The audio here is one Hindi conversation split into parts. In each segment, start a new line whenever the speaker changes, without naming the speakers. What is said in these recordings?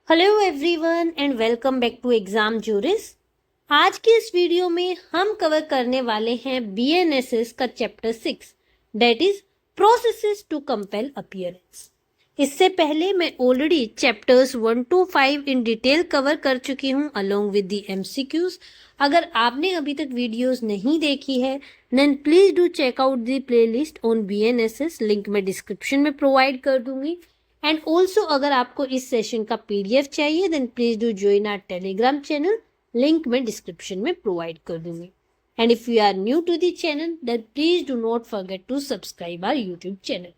Hello everyone and welcome back to Exam Juris. आज के इस वीडियो में हम कवर करने वाले हैं बीएनएसएस का chapter 6 that is processes to compel appearance. इससे पहले मैं already chapters 1 to 5 in detail cover कर चुकी हूँ अलोंग विद दी एमसीक्यूज। अगर आपने अभी तक वीडियोस नहीं देखी है then please do check out the playlist on BNSS, link मैं डिस्क्रिप्शन में प्रोवाइड कर दूंगी। एंड ऑल्सो अगर आपको इस सेशन का पीडीएफ चाहिए then please do join our Telegram channel, link मैं डिस्क्रिप्शन में प्रोवाइड कर दूंगी। And if you are new to the channel then please do not forget to subscribe our YouTube channel.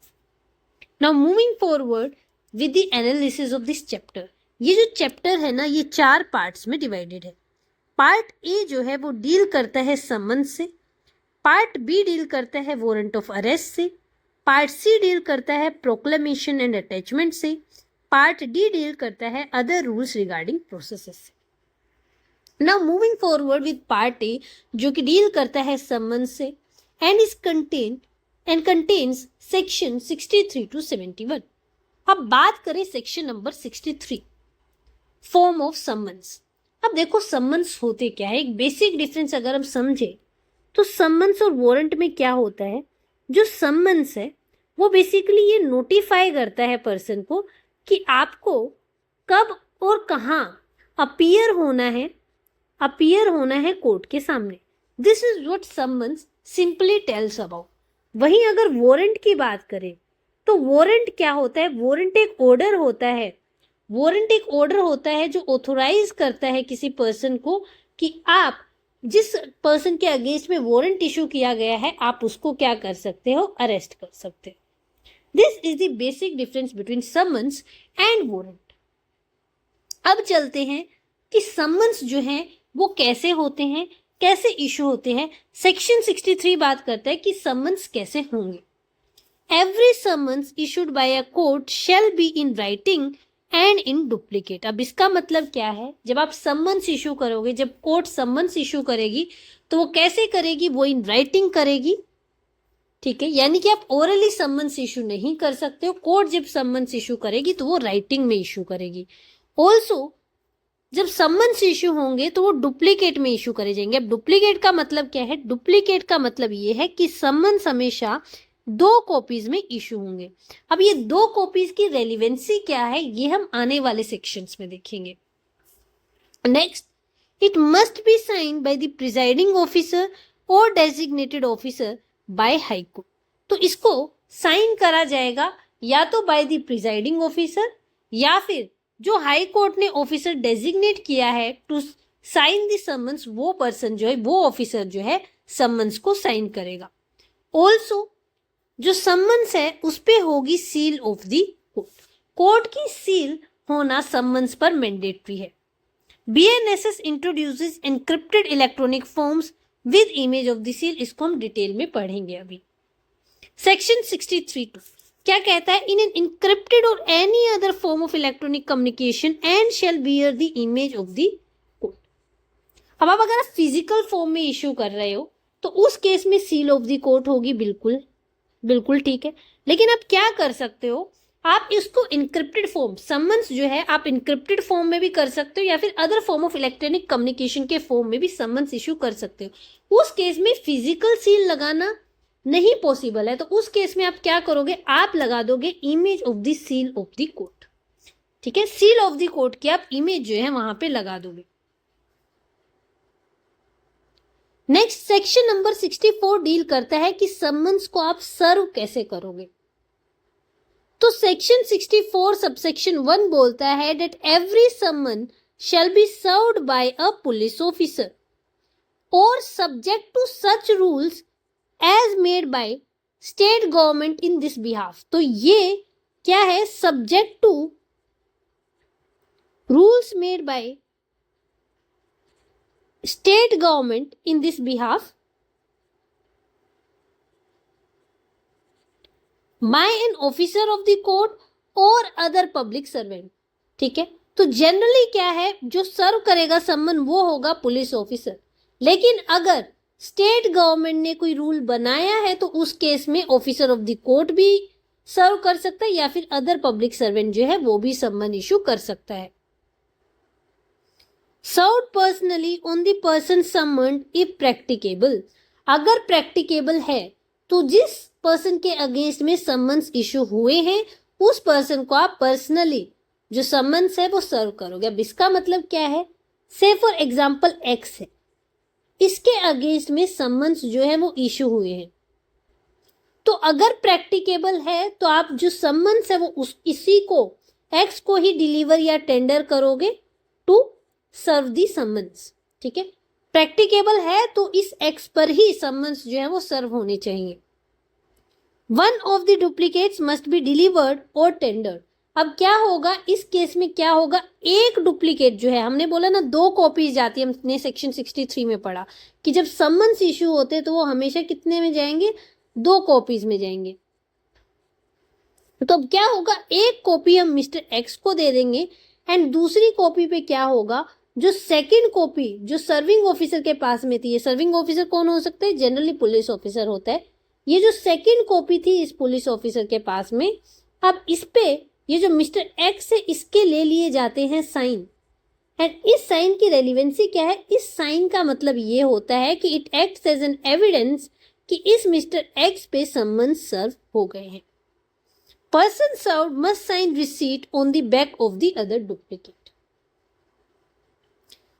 Now moving forward with the analysis of this chapter. ये जो चैप्टर है ना, ये 4 पार्ट्स में डिवाइडेड है। पार्ट ए जो है वो डील करता है समन्स से, पार्ट बी डील करता है वारंट ऑफ अरेस्ट से, पार्ट सी डील करता है प्रोक्लेमेशन एंड अटैचमेंट से, पार्ट डी डील करता है अदर रूल्स रिगार्डिंग प्रोसेसेस से। Now moving forward with part A जो कि डील करता है समन्स से and is contains section 63 to 71। अब बात करें section number 63, form of summons. अब देखो समन्स होते क्या है, एक बेसिक डिफरेंस अगर हम समझे तो समन्स और वारंट में क्या होता है। जो समन्स है वो बेसिकली ये नोटिफाई करता है पर्सन को कि आपको कब और कहाँ अपीयर होना है कोर्ट के सामने। This is what summons simply tells about. वहीं अगर वारंट की बात करें तो वारंट क्या होता है, वारंट एक ऑर्डर होता है जो ऑथोराइज करता है किसी पर्सन को कि आप जिस पर्सन के अगेंस्ट में वारंट इशू किया गया है आप उसको क्या कर सकते हो, अरेस्ट कर सकते हो। This is the basic difference between summons and warrant. अब चलते हैं कि समन्स जो हैं वो कैसे होते हैं, कैसे इशू होते हैं। सेक्शन 63 बात करता है कि समन्स कैसे होंगे। Every summons issued by a court shall be in writing and in duplicate. अब इसका मतलब क्या है, जब आप समन्स इशू करोगे, जब कोर्ट समन्स इशू करेगी तो वो कैसे करेगी, वो इन राइटिंग करेगी। ठीक है, यानी कि आप ओरली समन्स इशू नहीं कर सकते हो। कोर्ट जब समन्स इशू करेगी तो वो राइटिंग में इशू करेगी। ऑल्सो जब समन्स इशू होंगे तो वो डुप्लीकेट में इशू करे जाएंगे। अब डुप्लीकेट का मतलब क्या है, डुप्लीकेट का मतलब ये है कि समन्स हमेशा 2 कॉपीज में इशू होंगे। अब ये 2 कॉपीज की रेलिवेंसी क्या है ये हम आने वाले सेक्शंस में देखेंगे। Next, it must be signed by the presiding officer or designated officer by high court. तो इसको साइन करा जाएगा या तो बाय द प्रिजाइडिंग ऑफिसर या फिर जो हाई कोर्ट ने ऑफिसर डेजिग्नेट किया है टू साइन द समन्स, वो पर्सन जो है, वो ऑफिसर जो है समन्स को साइन करेगा। ऑल्सो जो समन्स है उस पे होगी seal of the court. Court की सील होना समन्स पर मैंडेटरी है। BNSS introduces encrypted electronic forms with image of the seal. इसको हम डिटेल में पढ़ेंगे अभी। सेक्शन 63 क्या कहता है, in an encrypted or any other form of electronic communication and shall bear the image of the court. अब आप अगर फिजिकल फॉर्म में इशू कर रहे हो तो उस केस में सील ऑफ द कोर्ट होगी, बिल्कुल ठीक है। लेकिन आप क्या कर सकते हो, आप इसको इनक्रिप्टेड फॉर्म, समन्स जो है आप इनक्रिप्टेड फॉर्म में भी कर सकते हो या फिर other form of electronic communication के फॉर्म में भी समन्स इशू कर सकते हो। उस केस में फिजिकल सील लगाना नहीं पॉसिबल है, तो उस केस में आप क्या करोगे, आप लगा दोगे image of the seal of the court. ठीक है, सील ऑफ द कोर्ट की आप इमेज जो है वहां पे लगा दोगे। नेक्स्ट, सेक्शन नंबर 64 डील करता है कि समन्स को आप सर्व कैसे करोगे। तो सेक्शन 64 सबसेक्शन 1 बोलता है that every summon shall be served by a police officer or subject to such rules as made by state government in this behalf. तो ये क्या है, subject to rules made by state government in this behalf by an officer of the court or other public servant. ठीक है, तो जनरली क्या है, जो सर्व करेगा समन वो होगा पुलिस ऑफिसर। लेकिन अगर स्टेट गवर्नमेंट ने कोई रूल बनाया है तो उस केस में ऑफिसर ऑफ द कोर्ट भी सर्व कर सकता है या फिर अदर पब्लिक सर्वेंट जो है वो भी समन इशू कर सकता है। Served personally on the person summoned if practicable. अगर प्रैक्टिकेबल है तो जिस पर्सन के अगेंस्ट में समन्स इशू हुए हैं उस पर्सन को आप पर्सनली जो समन्स है वो सर्व करोगे। अब इसका मतलब क्या है, से फॉर एग्जाम्पल एक्स है, इसके अगेंस्ट में समन्स जो है वो इशू हुए हैं, तो अगर प्रैक्टिकेबल है तो आप जो समन्स है वो इसी को एक्स को ही डिलीवर या टेंडर करोगे टू सर्व दी समन्स। ठीक है, प्रैक्टिकेबल है तो इस एक्स पर ही समन्स जो है वो सर्व होने चाहिए। One of the duplicates must be delivered और टेंडर्ड। अब क्या होगा इस केस में, क्या होगा, एक डुप्लीकेट जो है, हमने बोला ना 2 कॉपीज जाती है, हमने सेक्शन 63 में पढ़ा कि जब समन्स इशू होते हैं तो वो हमेशा कितने में जाएंगे, 2 कॉपीज में जाएंगे। तो अब क्या होगा, एक कॉपी हम मिस्टर एक्स को दे देंगे एंड दूसरी कॉपी पे क्या होगा, जो सेकंड कॉपी जो सर्विंग ऑफिसर के पास में थी, ये सर्विंग ऑफिसर कौन हो सकता है, जनरली पुलिस ऑफिसर होता है, ये जो सेकंड कॉपी थी इस पुलिस ऑफिसर के पास में, अब इस पे ये जो मिस्टर एक्स है इसके ले लिए जाते हैं साइन। एंड इस साइन की रेलिवेंसी क्या है, इस साइन का मतलब ये होता है कि it acts as an evidence कि इस मिस्टर एक्स पे समन्स सर्व हो गए हैं। Person served must sign receipt on the back of the other duplicate.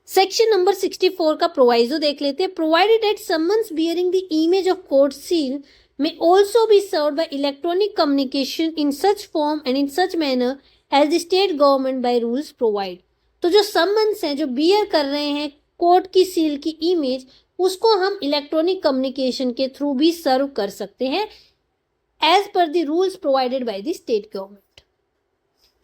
Section number 64 का प्रोवाइजो देख लेते हैं। Provided that summons bearing the image of court seal may also be served by electronic communication in such form and in such manner as the state government by rules provide। तो जो समन्स हैं जो बियर कर रहे हैं कोर्ट की सील की इमेज, उसको हम इलेक्ट्रॉनिक कम्युनिकेशन के थ्रू भी सर्व कर सकते हैं as per the rules provided by the state government.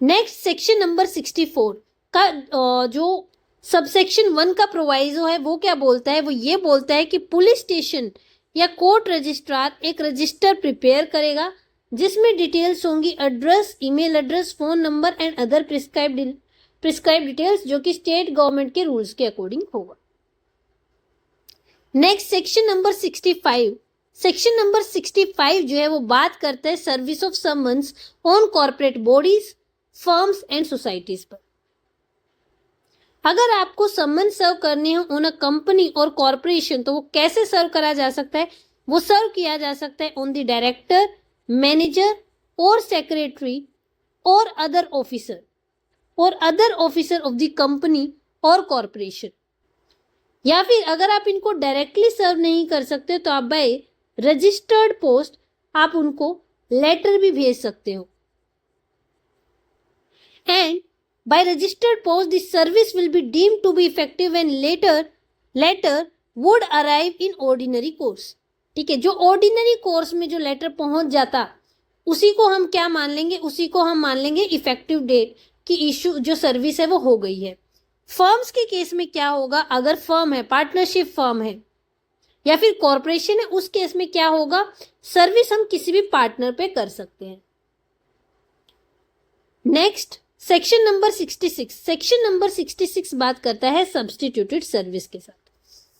Next section number 64 का जो सबसेक्शन 1 का प्रोवाइजो है वो क्या बोलता है, वो ये बोलता है कि पुलिस स्टेशन या कोर्ट रजिस्ट्रार एक रजिस्टर प्रिपेयर करेगा जिसमें डिटेल्स होंगी address, email address, phone number and other prescribe details जो कि स्टेट गवर्नमेंट के रूल्स के अकॉर्डिंग होगा। Next section number 65। Section number 65 जो है वो बात करता है service of summons on corporate bodies, firms and societies पर। अगर आपको समन सर्व करने हो ऑन अ कंपनी और कॉर्पोरेशन तो वो कैसे सर्व करा जा सकता है, वो सर्व किया जा सकता है ऑन द डायरेक्टर, मैनेजर और सेक्रेटरी और other officer of the company और कॉर्पोरेशन। या फिर अगर आप इनको डायरेक्टली सर्व नहीं कर सकते तो आप बाय रजिस्टर्ड पोस्ट आप उनको लेटर भी भेज सकते हो। And by registered post the service will be deemed to be effective and later would arrive in ordinary course। ठीक है, जो ऑर्डिनरी कोर्स में जो लेटर पहुंच जाता उसी को हम क्या मान लेंगे, उसी को हम मान लेंगे इफेक्टिव डेट की इशू जो सर्विस है वो हो गई है। फर्म्स के केस में क्या होगा, अगर फर्म है, पार्टनरशिप फर्म है या फिर कॉर्पोरेशन है, उस केस में क्या होगा, सर्विस हम किसी भी पार्टनर पे कर सकते हैं। Next section number 66। Section number 66 बात करता है सब्स्टिट्यूटेड सर्विस के साथ।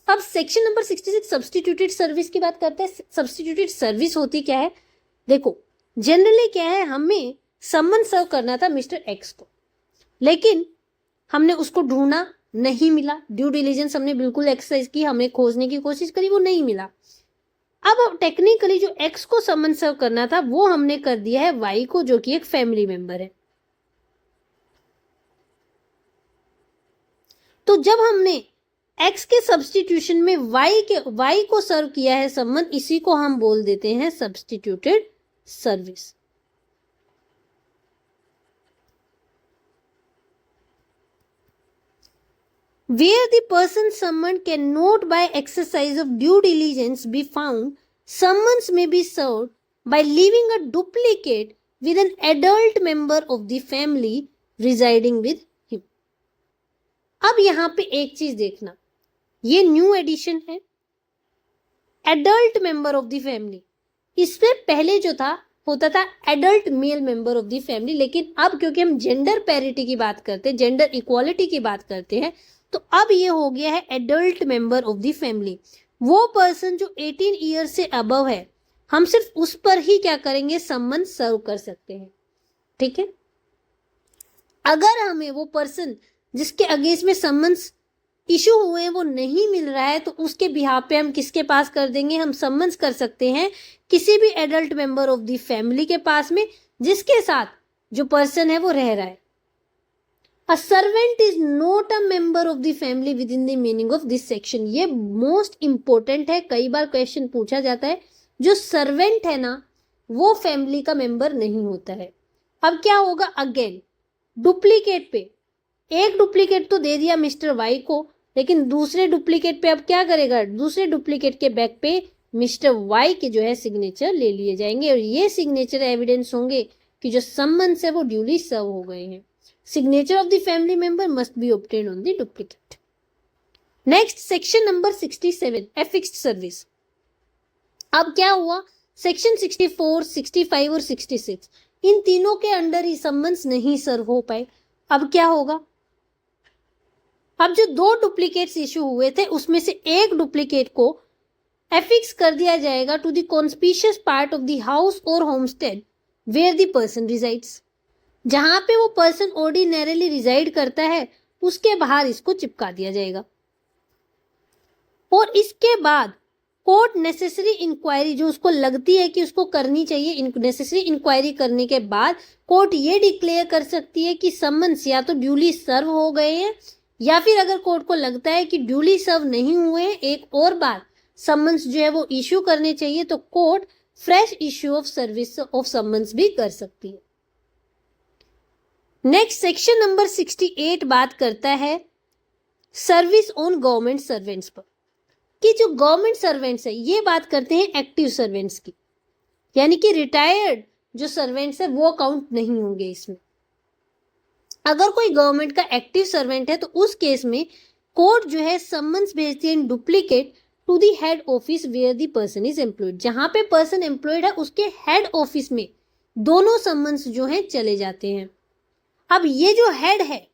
अब सेक्शन नंबर 66 सब्स्टिट्यूटेड सर्विस की बात करता है। सब्स्टिट्यूटेड सर्विस होती क्या है, देखो जनरली क्या है, हमें समन सर्व करना था मिस्टर एक्स को, लेकिन हमने उसको ढूंढा, नहीं मिला, ड्यू डिलिजेंस हमने बिल्कुल एक्सरसाइज की, हमने खोजने की कोशिश करी, वो नहीं मिला। अब टेक्निकली जो एक्स को समन सर्व करना था वो हमने कर दिया है वाई को, जो कि एक फैमिली मेंबर है। तो जब हमने x के सब्स्टिट्यूशन में y को सर्व किया है समन, इसी को हम बोल देते हैं substituted service. Where the person summoned cannot by exercise of due diligence be found, summons may be served by leaving a duplicate with an adult member of the family residing with him। अब यहां पे एक चीज देखना, ये न्यू एडिशन है, adult member of the family. इससे पहले जो था होता था adult male member of the family, लेकिन अब क्योंकि हम जेंडर पैरिटी की बात करते हैं, जेंडर इक्वालिटी की बात करते हैं, तो अब ये हो गया है adult member of the family. वो पर्सन जो 18 ईयर से अबव है, हम सिर्फ उस पर ही क्या करेंगे, सम्मन सर्व कर सकते हैं। ठीक है, अगर हमें वो पर्सन जिसके अगेंस्ट में सम्मन्स इशू हुए हैं वो नहीं मिल रहा है, तो उसके बिहाफ पे हम किसके पास कर देंगे, हम समन्स कर सकते हैं किसी भी adult member of the family के पास में जिसके साथ जो पर्सन है वो रह रहा है। A servant is not a member of the family with in the meaning of this section. ये मोस्ट इंपॉर्टेंट है, कई बार क्वेश्चन पूछा जाता है। जो सर्वेंट है ना वो फैमिली का मेंबर नहीं होता है। अब क्या होगा, अगेन डुप्लीकेट पे, एक डुप्लीकेट तो दे दिया मिस्टर वाई को, लेकिन दूसरे डुप्लीकेट पे अब क्या करेगा, दूसरे डुप्लीकेट के बैक पे मिस्टर वाई के जो है सिग्नेचर ले लिए जाएंगे और ये सिग्नेचर एविडेंस होंगे कि जो समन्स है वो ड्यूली सर्व हो गए हैं। Signature of the family member must be obtained on the duplicate. Next section number 67 a fixed service. अब क्या हुआ, सेक्शन 64, 65 और 66 इन तीनों के अंडर ही समन्स नहीं सर्व हो पाए। अब क्या होगा, अब जो दो डुप्लीकेट्स इशू हुए थे उसमें से एक डुप्लीकेट को एफिक्स कर दिया जाएगा to the conspicuous part of the house or homestead where the person resides. जहां पे वो पर्सन ऑर्डिनरीली रिजाइड करता है उसके बाहर इसको चिपका दिया जाएगा। और इसके बाद कोर्ट नेसेसरी इंक्वायरी जो उसको लगती है कि उसको करनी चाहिए, नेसेसरी इंक्वायरी करने के बाद कोर्ट ये डिक्लेयर कर सकती है कि समन्स या तो ड्यूली सर्व हो गए हैं, या फिर अगर कोर्ट को लगता है कि ड्यूली सर्व नहीं हुए हैं, एक और बार समन्स जो है वो इश्यू करने चाहिए, तो court fresh issue of service of summons भी कर सकती है। नेक्स्ट सेक्शन नंबर 68 बात करता है सर्विस ऑन गवर्नमेंट सर्वेंट्स पर, कि जो गवर्नमेंट सर्वेंट्स है, ये बात करते हैं एक्टिव सर्वेंट्स की, यानी कि रिटायर्ड जो सर्वेंट्स है वो काउंट नहीं होंगे इसमें। अगर कोई गवर्नमेंट का एक्टिव सर्वेंट है तो उस केस में कोर्ट जो है समन्स भेजती है in duplicate to the head office where the person is employed. जहां पे पर्सन एम्प्लॉयड है उसके हेड ऑफिस में दोनों समन्स जो है चले जाते हैं। अब ये जो हेड है,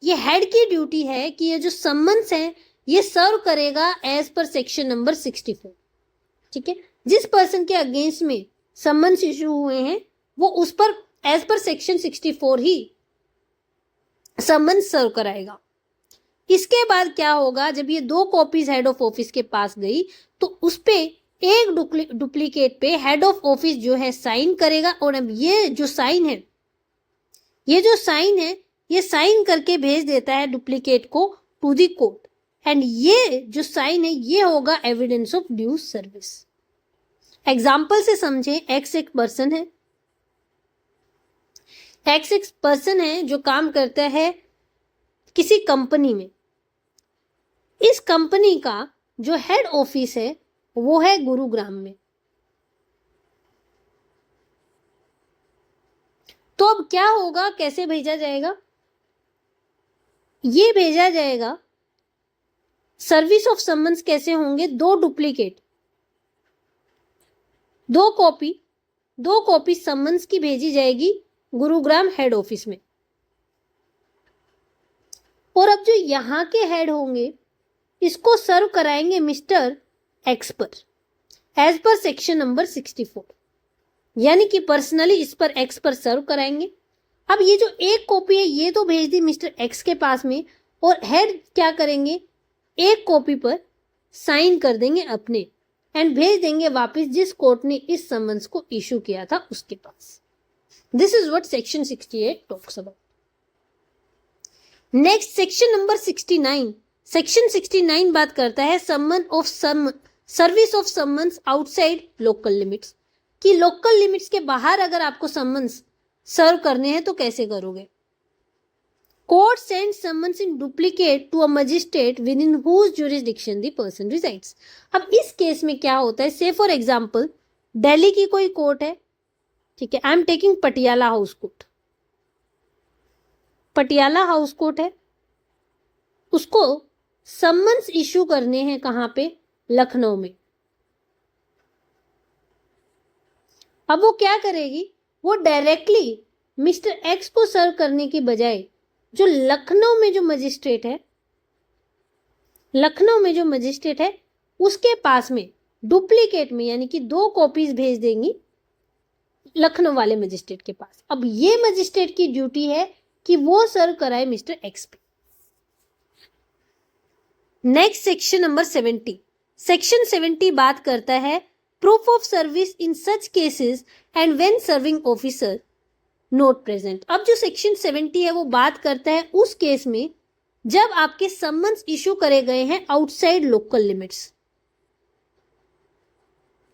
ये हेड की ड्यूटी है कि ये जो समन्स है ये सर्व करेगा एज पर सेक्शन नंबर 64। ठीक है, जिस पर्सन के अगेंस्ट में समन्स इशू हुए हैं वो उस पर एज पर सेक्शन 64 ही समन्स सर्व कराएगा। इसके बाद क्या होगा, जब ये दो कॉपीज हेड ऑफ ऑफिस के पास गई तो उस पे एक डुप्लीकेट पे हेड ऑफ ऑफिस जो है साइन करेगा, और अब ये जो साइन है ये साइन करके भेज देता है डुप्लीकेट को टू दी कोर्ट, एंड ये जो साइन है ये होगा evidence of due service. Example से समझे, एक्स एक पर्सन है जो काम करता है किसी कंपनी में। इस कंपनी का जो हेड ऑफिस है वो है गुरुग्राम में। तो अब क्या होगा, कैसे भेजा जाएगा, ये भेजा जाएगा सर्विस ऑफ समन्स कैसे होंगे, दो डुप्लीकेट, दो कॉपी समन्स की भेजी जाएगी गुरुग्राम हेड ऑफिस में। और अब जो यहां के हेड होंगे इसको सर्व कराएंगे मिस्टर एक्स पर एज पर सेक्शन नंबर 64, यानी कि पर्सनली इस पर एक्स पर सर्व कराएंगे। अब ये जो एक कॉपी है ये तो भेज दी मिस्टर एक्स के पास में, और हेड क्या करेंगे, एक कॉपी पर साइन कर देंगे अपने एंड भेज देंगे वापस जिस कोर्ट ने इस समन्स को इशू किया था उसके पास। This is what section 68 talks about. Next section number 69। Section 69 बात करता है service of summons outside local limits, कि लोकल लिमिट्स के बाहर अगर आपको समन्स सर्व करने हैं तो कैसे करोगे। Court send summons in duplicate to a magistrate within whose jurisdiction the person resides. अब इस केस में क्या होता है, से फॉर एग्जाम्पल दिल्ली की कोई कोर्ट है, ठीक है, I am taking Patiala House court. Patiala House court है, उसको समन्स इशू करने हैं कहां पे, लखनऊ में। अब वो क्या करेगी, वो डायरेक्टली मिस्टर एक्स को सर्व करने की बजाय जो लखनऊ में जो मजिस्ट्रेट है उसके पास में डुप्लीकेट में, यानी कि दो कॉपीज भेज देंगी लखनऊ वाले मजिस्ट्रेट के पास। अब ये मजिस्ट्रेट की ड्यूटी है कि वो सर्व कराए मिस्टर एक्स पे। Next section number 70। सेक्शन 70 बात करता है proof of service in such cases and when serving officer not present. अब जो सेक्शन 70 है वो बात करता है उस केस में जब आपके समन्स इशू करे गए हैं outside local limits,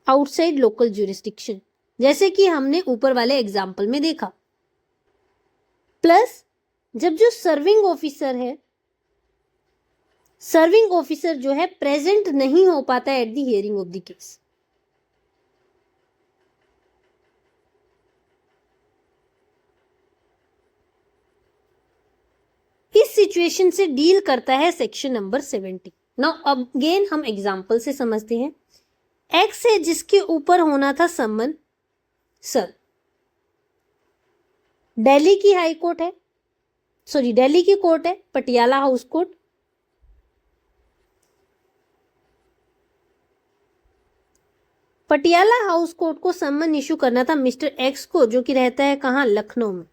outside local jurisdiction, जैसे कि हमने ऊपर वाले एग्जाम्पल में देखा। प्लस जब जो सर्विंग ऑफिसर है, सर्विंग ऑफिसर जो है प्रेजेंट नहीं हो पाता at the hearing of the case. इस सिचुएशन से डील करता है सेक्शन नंबर 70। नाउ अगेन हम एग्जाम्पल से समझते हैं। एक्स है जिसके ऊपर होना था सम्मन, सर दिल्ली की हाई कोर्ट है, सॉरी दिल्ली की कोर्ट है, Patiala House court. Patiala House court को सम्मन इशू करना था मिस्टर एक्स को, जो कि रहता है कहाँ, लखनऊ में।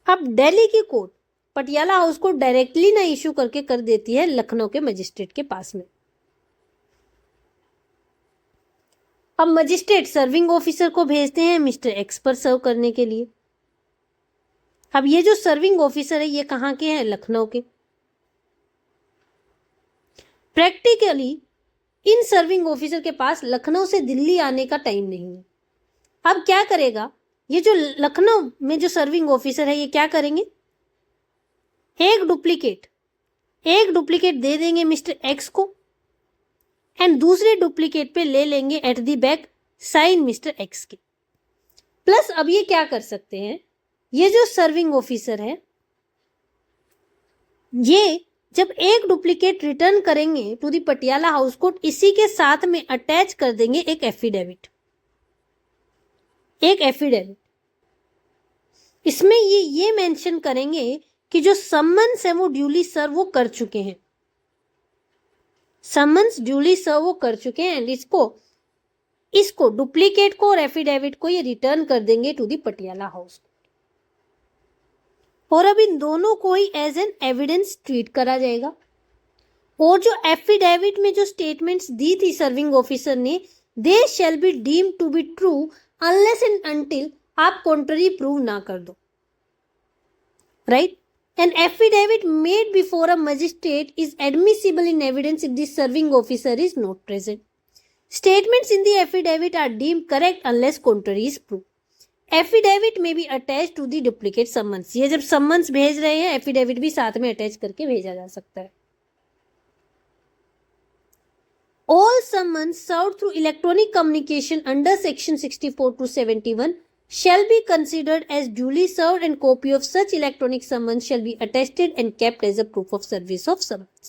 अब दिल्ली की court Patiala House court directly ना इशू करके कर देती है लखनऊ के मजिस्ट्रेट के पास में। अब मजिस्ट्रेट सर्विंग ऑफिसर को भेजते हैं मिस्टर एक्स पर सर्व करने के लिए। अब ये जो सर्विंग ऑफिसर है ये कहाँ के हैं, लखनऊ के। प्रैक्टिकली इन सर्विंग ऑफिसर के पास लखनऊ से दिल्ली आने का टाइम नहीं है। अब क्या करेगा, ये जो लखनऊ में जो सर्विंग ऑफिसर है ये क्या करेंगे, एक डुप्लीकेट दे देंगे मिस्टर एक्स को एंड दूसरे डुप्लीकेट पे ले लेंगे at the back sign mister X के। प्लस अब ये क्या कर सकते हैं, ये जो सर्विंग ऑफिसर है ये जब एक डुप्लीकेट रिटर्न करेंगे to the Patiala House Court, इसी के साथ में अटैच कर देंगे एक एफिडेविट। इसमें ये मेंशन करेंगे कि जो सम्मन्स है वो ड्यूली सर्व वो कर चुके हैं, सम्मन्स ड्यूली सर्व वो कर चुके हैं एंड इसको डुप्लीकेट को और एफिडेविट को ये रिटर्न कर देंगे टू द पटियाला हाउस। और अब इन दोनों को ही एज एन एविडेंस ट्रीट करा जाएगा। और जो एफिडेविट में जो स्टेटमेंट्स दी थी सर्विंग ऑफिसर ने, they shall be deemed to be true unless and until आप कॉन्ट्ररी प्रूव ना कर दो, right. An affidavit made before a magistrate is admissible in evidence if the serving officer is not present. Statements in the affidavit are deemed correct unless contrary is proved. Affidavit may be attached to the duplicate summons. ये जब summons भेज रहे हैं affidavit भी साथ में attach करके भेजा जा सकता है। All summons served through electronic communication under section 64 to 71 shall be considered as duly served and copy of such electronic summons shall be attested and kept as a proof of service of summons.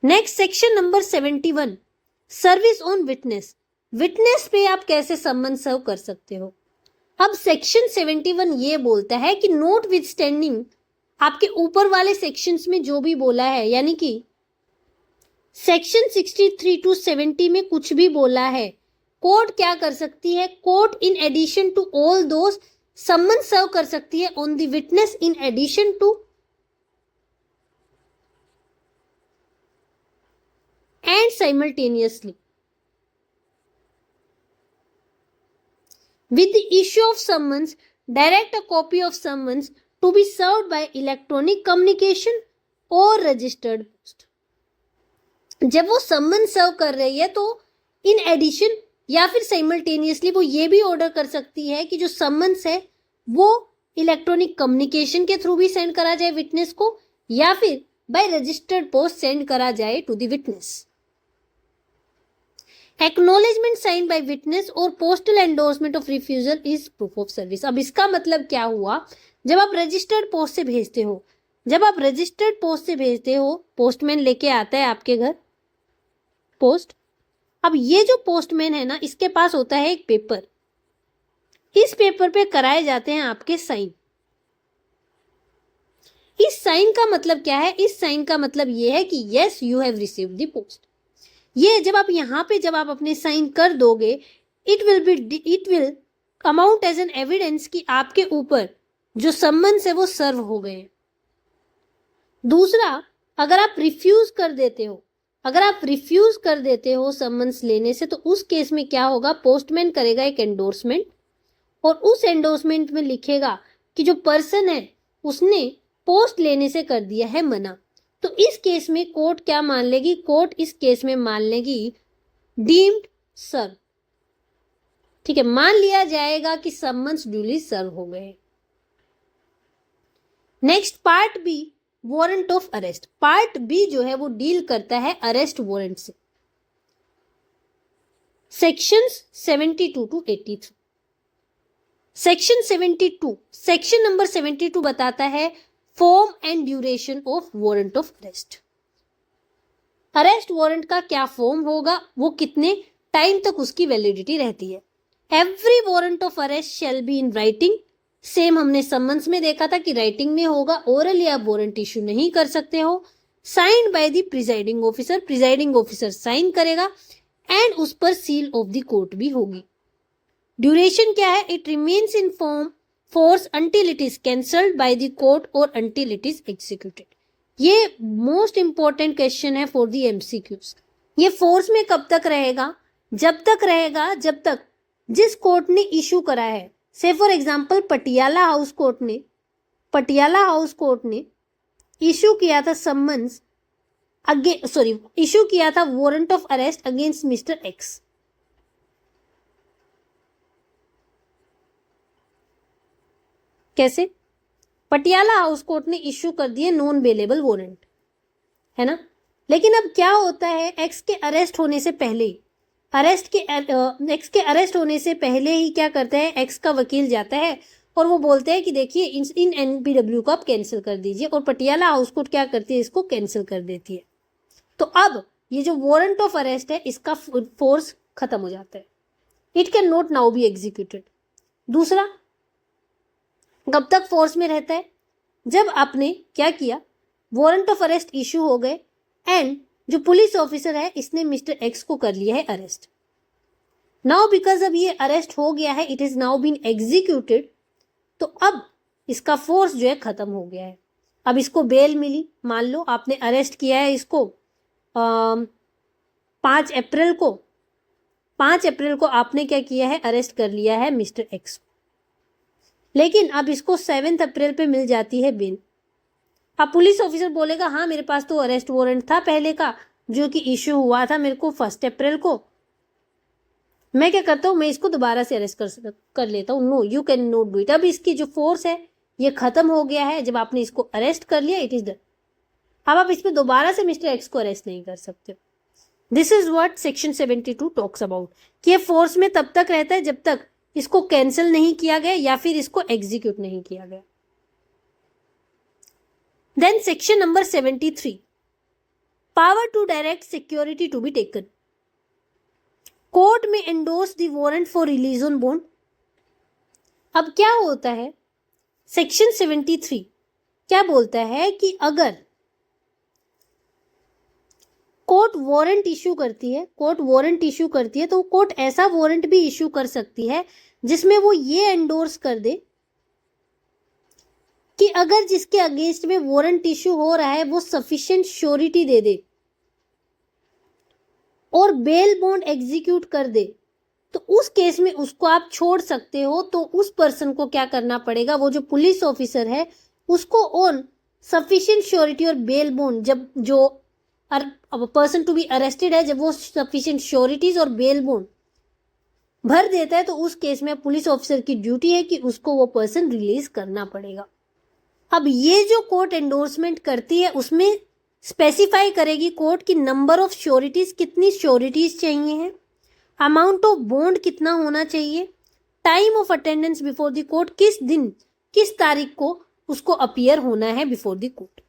Next section number 71, service on witness. Witness पे आप कैसे summons serve कर सकते हो। अब section 71 ये बोलता है कि notwithstanding आपके ऊपर वाले sections में जो भी बोला है, यानी कि section 63 to 70 में कुछ भी बोला है, कोर्ट क्या कर सकती है, court in addition to all those summon serve कर सकती है on the witness in addition to and simultaneously with the issue of summons direct a copy of summons to be served by electronic communication or registered post। जब वो सम्मन सर्व कर रही है तो इन एडिशन या फिर साइमल्टेनियसली वो ये भी ऑर्डर कर सकती है कि जो सम्मन्स है वो इलेक्ट्रॉनिक कम्युनिकेशन के थ्रू भी सेंड करा जाए विटनेस को, या फिर बाय रजिस्टर्ड पोस्ट सेंड करा जाए to the witness. Acknowledgement sign by witness or postal endorsement of refusal is proof of service. अब इसका मतलब क्या हुआ, जब आप रजिस्टर्ड पोस्ट से भेजते हो, पोस्टमैन लेके आता है आपके घर पोस्ट। अब ये जो पोस्टमैन है ना, इसके पास होता है एक पेपर, इस पेपर पे कराए जाते हैं आपके साइन। इस साइन का मतलब क्या है, इस साइन का मतलब ये है कि yes you have received the post. ये जब आप यहाँ पे जब आप अपने साइन कर दोगे, it will amount as an evidence कि आपके ऊपर जो सम्मन्स है वो सर्व हो गए। दूसरा, अगर आप रिफ्यूज कर देते हो समन्स लेने से, तो उस केस में क्या होगा, पोस्टमैन करेगा एक एंडोर्समेंट और उस एंडोर्समेंट में लिखेगा कि जो पर्सन है उसने पोस्ट लेने से कर दिया है मना। तो इस केस में कोर्ट क्या मान लेगी, कोर्ट इस केस में मान लेगी डीम्ड सर्व। ठीक है, मान लिया जाएगा कि समन्स ड्यूली सर्व हो गए। Next part B, warrant of arrest. Part B जो है वो डील करता है अरेस्ट वारंट से। Sections 72 to 83। Section 72, section number 72 बताता है form and duration of warrant of arrest. Arrest warrant का क्या फॉर्म होगा, वो कितने टाइम तक उसकी वैलिडिटी रहती है। Every warrant of arrest shall be in writing. Same हमने समन्स में देखा था कि राइटिंग में होगा, ओरली आप वारंट इश्यू नहीं कर सकते हो। Signed by the presiding officer, presiding officer sign करेगा एंड उस पर सील ऑफ द कोर्ट भी होगी। ड्यूरेशन क्या है, it remains in force until it is cancelled by the court और अंटिल इट इज एग्जीक्यूटेड। ये मोस्ट इंपॉर्टेंट क्वेश्चन है फॉर द एमसीक्यूज। ये फोर्स में कब तक रहेगा, जब तक जिस कोर्ट ने इशू करा है। से for example Patiala House court ने इशू किया था समन्स इशू किया था warrant of arrest against mister x. कैसे, पटियाला हाउस कोर्ट ने इशू कर दिए नॉन बेलेबल वारंट, है ना। लेकिन अब क्या होता है, एक्स के अरेस्ट होने से पहले ही क्या करते हैं, एक्स का वकील जाता है और वो बोलते हैं कि देखिए इन एनपीडब्ल्यू को आप कैंसिल कर दीजिए, और पटियाला हाउस कोर्ट क्या करती है, इसको कैंसिल कर देती है। तो अब ये जो वारंट ऑफ अरेस्ट है इसका फोर्स खत्म हो जाता है, it can not now be executed. दूसरा, कब तक फोर्स में रहता है, जब आपने क्या किया, वारंट ऑफ अरेस्ट इशू हो गए एंड जो पुलिस ऑफिसर है इसने मिस्टर एक्स को कर लिया है अरेस्ट। नाउ बिकॉज अब ये अरेस्ट हो गया है, it is now been executed, तो अब इसका फोर्स जो है खत्म हो गया है। अब इसको बेल मिली, मान लो आपने अरेस्ट किया है इसको 5 अप्रैल को आपने क्या किया है, अरेस्ट कर लिया है मिस्टर एक्स, लेकिन अब इसको 7 अप्रैल पे मिल जाती है बेल। अब पुलिस ऑफिसर बोलेगा हाँ मेरे पास तो अरेस्ट वारंट था पहले का जो कि इश्यू हुआ था मेरे को 1 अप्रैल को, मैं क्या करता हूँ, मैं इसको दोबारा से अरेस्ट कर लेता हूँ। No, you can not do it. अब इसकी जो फोर्स है ये खत्म हो गया है, जब आपने इसको अरेस्ट कर लिया इट इज डन। अब आप इसमें दोबारा से मिस्टर एक्स को अरेस्ट नहीं कर सकते। This is what section 72 talks about, कि ये फोर्स में तब तक रहता है जब तक इसको कैंसिल नहीं किया गया या फिर इसको एग्जीक्यूट नहीं किया गया। Then section number 73, power to direct security to be taken. Court में endorse the warrant for release on bond. अब क्या होता है, सेक्शन 73 क्या बोलता है कि अगर कोर्ट वारंट इशू करती है तो कोर्ट ऐसा वारंट भी इशू कर सकती है जिसमें वो ये एंडोर्स कर दे कि अगर जिसके अगेंस्ट में वारंट इशू हो रहा है वो सफिशिएंट श्योरिटी दे दे और बेल बॉन्ड एग्जीक्यूट कर दे, तो उस केस में उसको आप छोड़ सकते हो। तो उस पर्सन को क्या करना पड़ेगा, वो जो पुलिस ऑफिसर है उसको ऑन सफिशिएंट श्योरिटी और बेल बॉन्ड, जब जो पर्सन टू बी अरेस्टेड है जब वो सफिशिएंट श्योरिटीज और बेल बॉन्ड भर देता है तो उस केस में पुलिस ऑफिसर की ड्यूटी है कि उसको वो पर्सन रिलीज करना पड़ेगा। अब ये जो कोर्ट एंडोर्समेंट करती है उसमें स्पेसिफाई करेगी कोर्ट की नंबर ऑफ श्योरिटीज, कितनी श्योरिटीज चाहिए हैं, अमाउंट ऑफ बॉन्ड कितना होना चाहिए, time of attendance before the court, किस दिन किस तारीख को उसको अपीयर होना है before the court.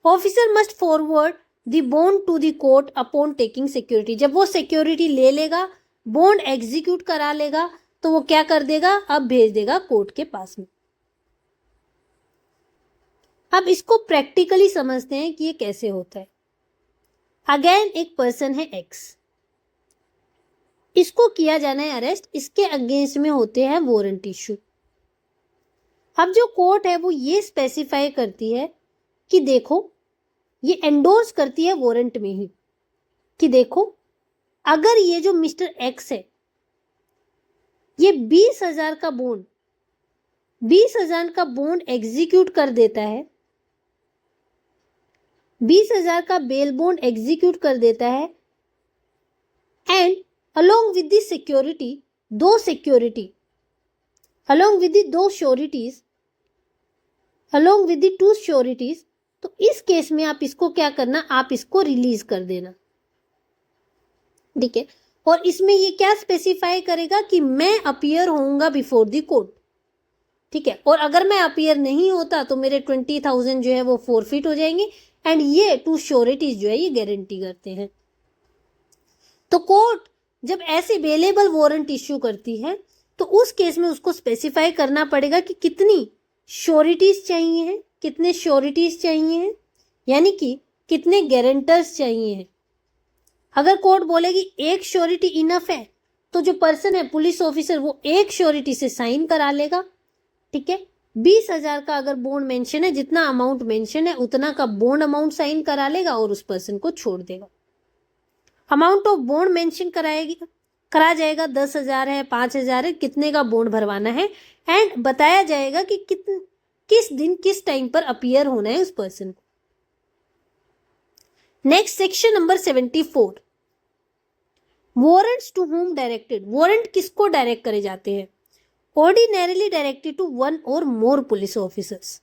Officer must forward the bond to the court upon taking security. जब वो सिक्योरिटी ले लेगा, बॉन्ड एग्जीक्यूट करा लेगा, तो वो क्या कर देगा, अब भेज देगा कोर्ट के पास में। अब इसको प्रैक्टिकली समझते हैं कि ये कैसे होता है। अगेन एक पर्सन है एक्स, इसको किया जाना है अरेस्ट, इसके अगेंस्ट में होते हैं वारंट इशू। अब जो कोर्ट है वो ये स्पेसिफाई करती है कि देखो ये एंडोर्स करती है वारंट में ही कि देखो अगर ये जो मिस्टर एक्स है ये 20,000 का बॉन्ड 20,000 का बॉन्ड एग्जीक्यूट कर देता है, 20,000 का बेल बॉन्ड एग्जीक्यूट कर देता है and along with the security दो सिक्योरिटी अलोंग विद द दो sureties along with the two sureties, तो इस केस में आप इसको क्या करना, आप इसको रिलीज कर देना। ठीक है, और इसमें ये क्या स्पेसिफाई करेगा कि मैं अपीयर होऊंगा बिफोर द कोर्ट। ठीक है, और अगर मैं अपीयर नहीं होता तो मेरे 20,000 जो है वो फोरफिट हो जाएंगे एंड ये टू श्योरिटीज जो है ये गारंटी करते हैं। तो कोर्ट जब ऐसे बेलेबल वारंट इश्यू करती है तो उस केस में उसको स्पेसिफाई करना पड़ेगा कि कितनी श्योरिटीज चाहिए हैं, कितने श्योरिटीज चाहिए हैं, यानी कि कितने गारंटर्स चाहिए हैं। अगर कोर्ट बोलेगी एक श्योरिटी इनफ है तो जो पर्सन है पुलिस ऑफिसर वो एक श्योरिटी से साइन करा लेगा। ठीक है, 20,000 का अगर बॉन्ड मेंशन है, जितना अमाउंट मेंशन है उतना का बॉन्ड अमाउंट साइन करा लेगा और उस पर्सन को छोड़ देगा। अमाउंट ऑफ बॉन्ड मेंशन करा जाएगा, 10,000 है, 5,000 है, कितने का बॉन्ड भरवाना है एंड बताया जाएगा कि किस दिन किस टाइम पर अपीयर होना है उस पर्सन को। Next section number 74, warrants to whom directed. Warrant किसको डायरेक्ट करे जाते हैं? Ordinarily directed to one or more police officers.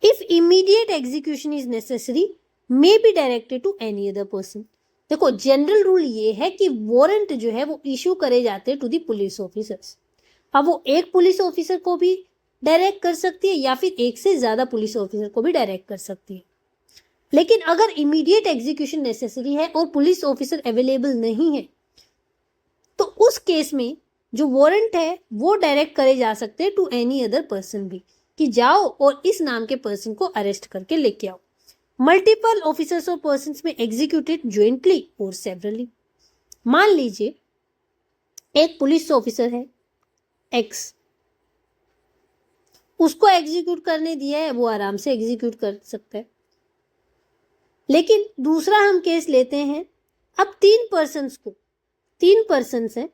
If immediate execution is necessary may be directed to any other person. देखो जनरल रूल ये है कि वारंट जो है वो इशू करे जाते हैं टू दी पुलिस ऑफिसर्स। अब वो एक पुलिस ऑफिसर को भी डायरेक्ट कर सकती है या फिर एक से ज्यादा पुलिस ऑफिसर को भी डायरेक्ट कर सकती है। लेकिन अगर इमीडिएट एग्जीक्यूशन नेसेसरी है और पुलिस ऑफिसर अवेलेबल नहीं है तो उस केस में जो वारंट है वो डायरेक्ट करे जा सकते हैं टू एनी अदर पर्सन भी, कि जाओ और इस नाम के पर्सन को अरेस्ट करके लेके आओ। मल्टीपल ऑफिसर्स और पर्सन्स में एग्जीक्यूटेड ज्वाइंटली और सेवरली। मान लीजिए एक पुलिस ऑफिसर है एक्स, उसको एग्जीक्यूट करने दिया है, वो आराम से एग्जीक्यूट कर सकता है। लेकिन दूसरा हम केस लेते हैं, अब तीन पर्सन्स है,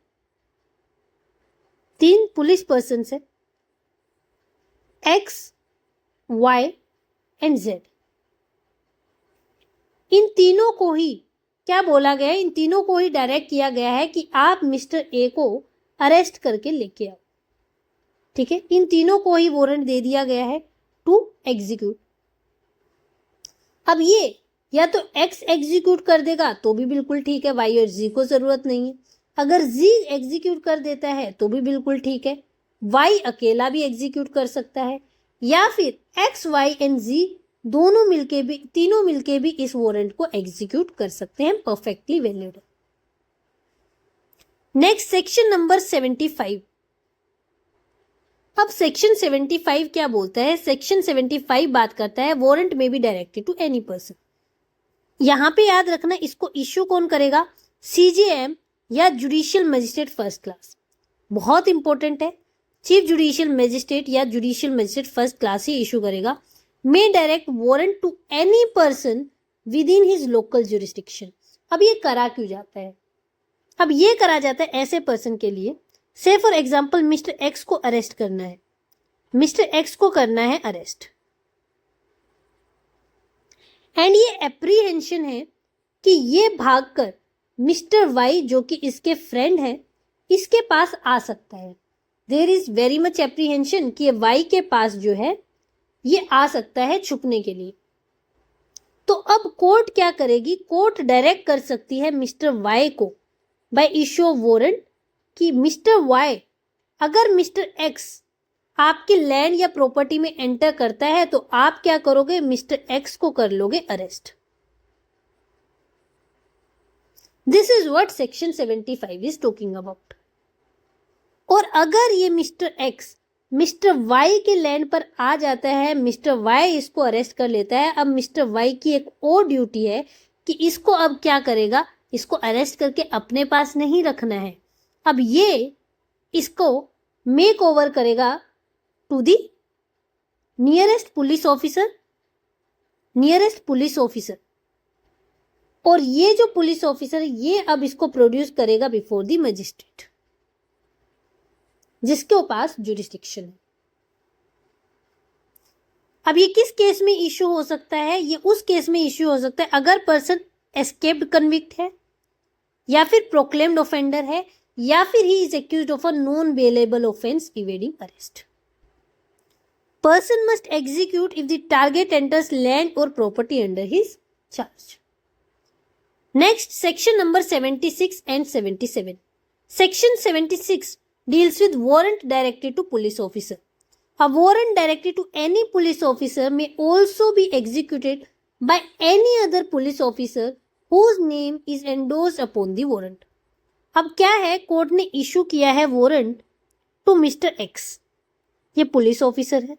तीन पुलिस पर्सन्स है, एक्स, वाई एंड जेड। इन तीनों को ही क्या बोला गया है? इन तीनों को ही डायरेक्ट किया गया है कि आप मिस्टर ए को अरेस्ट करके लेके आओ। ठीक है, इन तीनों को ही वारंट दे दिया गया है टू एग्जीक्यूट। अब ये या तो एक्स एग्जीक्यूट कर देगा तो भी बिल्कुल ठीक है, वाई और जी को जरूरत नहीं है। अगर जी एग्जीक्यूट कर देता है तो भी बिल्कुल ठीक है, वाई अकेला भी एग्जीक्यूट कर सकता है, या फिर एक्स वाई एंड जी तीनों मिलके भी इस वारंट को एग्जीक्यूट कर सकते हैं, perfectly valid. Next section number 75। अब सेक्शन 75 क्या बोलता है? सेक्शन 75 बात करता है warrant may be directed to any person. यहां पे याद रखना इसको इश्यू कौन करेगा? सीजेएम या जुडिशियल मजिस्ट्रेट फर्स्ट क्लास। बहुत इंपॉर्टेंट है, चीफ जुडिशियल मजिस्ट्रेट या जुडिशियल मजिस्ट्रेट फर्स्ट क्लास ही इशू करेगा। May direct warrant to any person within his local jurisdiction. अब ये करा क्यों जाता है? अब ये करा जाता है ऐसे पर्सन के लिए, से फॉर एग्जाम्पल मिस्टर एक्स को अरेस्ट करना है, मिस्टर एक्स को करना है अरेस्ट एंड ये एप्रीहेंशन है कि ये भागकर मिस्टर वाई जो कि इसके फ्रेंड है इसके पास आ सकता है। There is very much apprehension कि वाई के पास जो है ये आ सकता है छुपने के लिए। तो अब कोर्ट क्या करेगी? कोर्ट डायरेक्ट कर सकती है मिस्टर वाई को बाय इश्यू ऑफ वारंट कि मिस्टर वाई अगर मिस्टर एक्स आपके लैंड या प्रॉपर्टी में एंटर करता है तो आप क्या करोगे? मिस्टर एक्स को कर लोगे arrest. This is what section 75 is talking about. और अगर ये मिस्टर एक्स मिस्टर वाई के लैंड पर आ जाता है, मिस्टर वाई इसको अरेस्ट कर लेता है, अब मिस्टर वाई की एक और ड्यूटी है कि इसको अब क्या करेगा? इसको अरेस्ट करके अपने पास नहीं रखना है, अब ये इसको मेक ओवर करेगा to the nearest police officer nearest police officer, और ये जो पुलिस ऑफिसर है ये अब इसको प्रोड्यूस करेगा बिफोर द मजिस्ट्रेट जिसके पास जुरिस्डिक्शन है। अब ये किस केस में इश्यू हो सकता है? ये उस केस में इश्यू हो सकता है अगर पर्सन एस्केप्ड कन्विक्ट है, या फिर प्रोक्लेम्ड ऑफेंडर है, या फिर he is accused of a non bailable offence evading arrest. Person must execute if the target enters land or property under his charge. Next, section number 76 and 77. Section 76 deals with warrant directed to police officer. A warrant directed to any police officer may also be executed by any other police officer whose name is endorsed upon the warrant. अब क्या है, कोर्ट ने इशू किया है वारंट टू मिस्टर एक्स, ये पुलिस ऑफिसर है,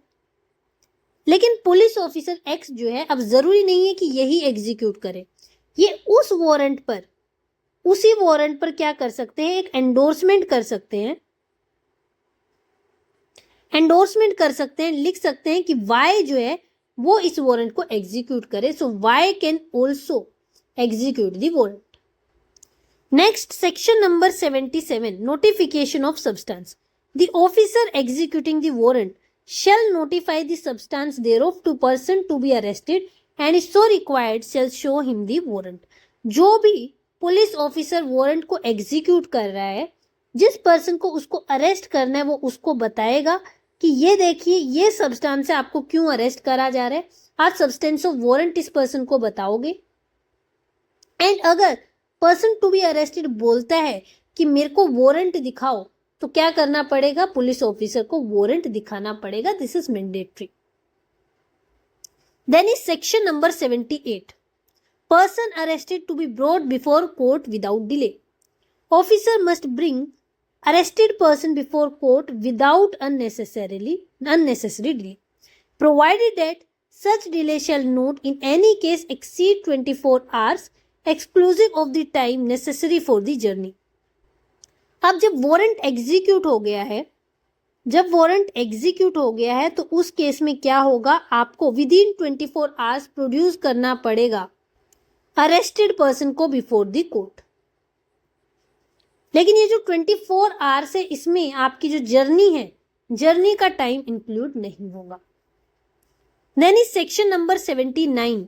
लेकिन पुलिस ऑफिसर एक्स जो है अब जरूरी नहीं है कि यही एग्जीक्यूट करे, ये उस वारंट पर, उसी वारंट पर क्या कर सकते हैं, एक एंडोर्समेंट कर सकते हैं, एंडोर्समेंट कर सकते हैं, लिख सकते हैं कि वाई जो है वो इस वारंट को एग्जीक्यूट करे। So Y can also execute the warrant. Next, section number 77, notification of substance. The officer executing the warrant shall notify the substance thereof to person to be arrested and if so required shall show him the warrant. जो भी पुलिस ऑफिसर वारंट को एग्जीक्यूट कर रहा है, जिस पर्सन को उसको अरेस्ट करना है वो उसको बताएगा कि ये देखिए ये सब्सटेंस है, आपको क्यों अरेस्ट करा जा रहा है, आप सब्सटेंस ऑफ वारंट इस पर्सन को बताओगे। एंड अगर पर्सन टू बी अरेस्टेड बोलता है कि मेरे को वारंट दिखाओ, तो क्या करना पड़ेगा, पुलिस ऑफिसर को वारंट दिखाना पड़ेगा। This is mandatory. Then is section number 78, person arrested to be brought before court without delay. Officer must bring arrested person before court without unnecessary delay, provided that such delay shall not in any case exceed 24 hours exclusive of the time necessary for the journey. अब जब वारंट एग्जीक्यूट हो गया है, तो उस केस में क्या होगा, आपको विद इन 24 आवर्स प्रोड्यूस करना पड़ेगा अरेस्टेड पर्सन को बिफोर द कोर्ट। लेकिन ये जो 24 आवर्स है इसमें आपकी जो जर्नी है, जर्नी का टाइम इंक्लूड नहीं होगा। Then is section number 79,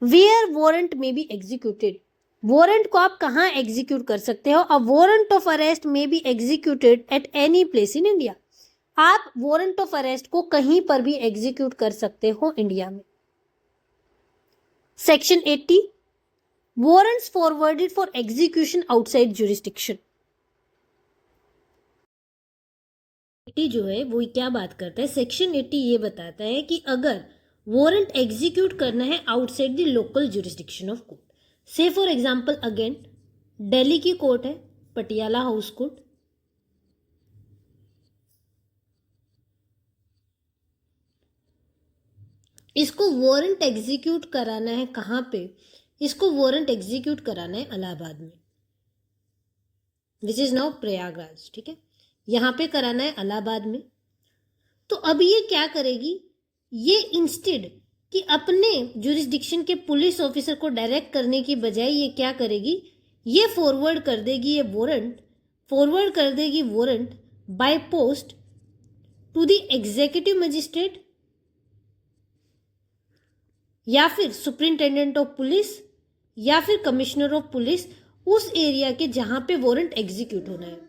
where warrant may be executed. Warrant को आप कहाँ एग्जीक्यूट कर सकते हो? A warrant of arrest may be executed at any place in India. आप वारंट ऑफ अरेस्ट को कहीं पर भी एग्जीक्यूट कर सकते हो इंडिया में। Section 80, warrants forwarded for execution outside jurisdiction. जो है वो क्या बात करता है, सेक्शन 80 ये बताता है कि अगर वारंट एग्जीक्यूट करना है outside the local jurisdiction of court, से फॉर एग्जाम्पल अगेन दिल्ली की कोर्ट है, पटियाला हाउस कोर्ट, इसको वारंट एग्जीक्यूट कराना है कहाँ पे, इसको वारंट एग्जीक्यूट कराना है इलाहाबाद में, विच इज नाउ प्रयागराज, ठीक है, यहाँ पे कराना है इलाहाबाद में। तो अब ये क्या करेगी, ये इंस्टेड कि अपने जुरिस्डिक्शन के पुलिस ऑफिसर को डायरेक्ट करने की बजाय ये क्या करेगी, ये फॉरवर्ड कर देगी, ये warrant by post to the executive magistrate या फिर सुपरिंटेंडेंट ऑफ पुलिस या फिर कमिश्नर ऑफ पुलिस, उस एरिया के जहां पे वारंट एग्जीक्यूट होना है।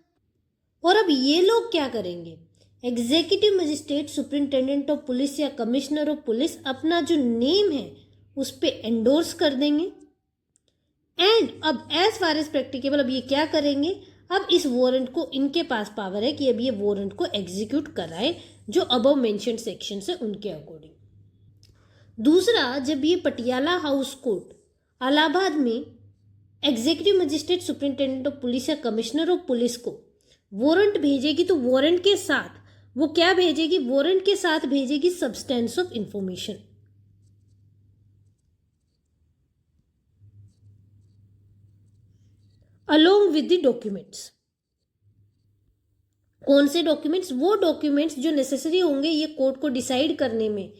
और अब ये लोग क्या करेंगे, executive magistrate, superintendent of police या कमिश्नर ऑफ पुलिस अपना जो नेम है उस पे एंडोर्स कर देंगे। एंड अब एज फार एज प्रैक्टिकेबल अब ये क्या करेंगे, अब इस वारंट को, इनके पास पावर है कि अब ये वारंट को एग्जीक्यूट कराए जो अबव मेंशन्ड सेक्शन से उनके अकॉर्डिंग। दूसरा, जब ये पटियाला हाउस कोर्ट इलाहाबाद में executive magistrate, superintendent of police या कमिश्नर ऑफ पुलिस को वारंट भेजेगी, तो वारंट के साथ वो क्या भेजेगी, वारंट के साथ भेजेगी substance of information. Along with the documents. कौन से डॉक्यूमेंट्स, वो डॉक्यूमेंट्स जो नेसेसरी होंगे ये कोर्ट को डिसाइड करने में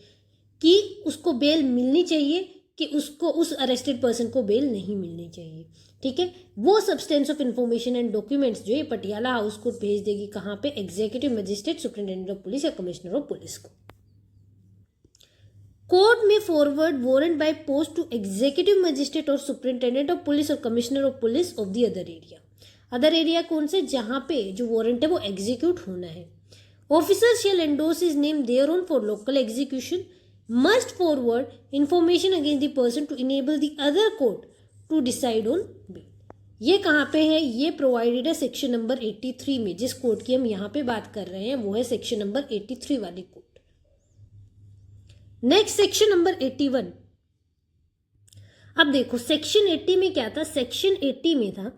कि उसको बेल मिलनी चाहिए कि उसको उस अरेस्टेड पर्सन को बेल नहीं मिलनी चाहिए। ठीक है, वो substance of information and documents जो ये पटियाला हाउस कोर्ट भेज देगी कहाँ पे, executive magistrate, superintendent of police या कमिश्नर ऑफ पुलिस को। Court may forward warrant by post to executive magistrate और सुपरिटेंडेंट ऑफ पुलिस और commissioner of police of the other area. Other area कौन से, जहां पे जो वारंट है वो एग्जीक्यूट होना है। Officer shall endorse his name thereon for local execution, must forward information against the person to enable the other court to decide on bail. ये कहाँ पे है, ये प्रोवाइडेड है सेक्शन नंबर 83 में। जिस कोर्ट की हम यहाँ पे बात कर रहे हैं वो है सेक्शन नंबर 83 वाली कोर्ट। Next section number 81। अब देखो सेक्शन 80 में क्या था, सेक्शन 80 में था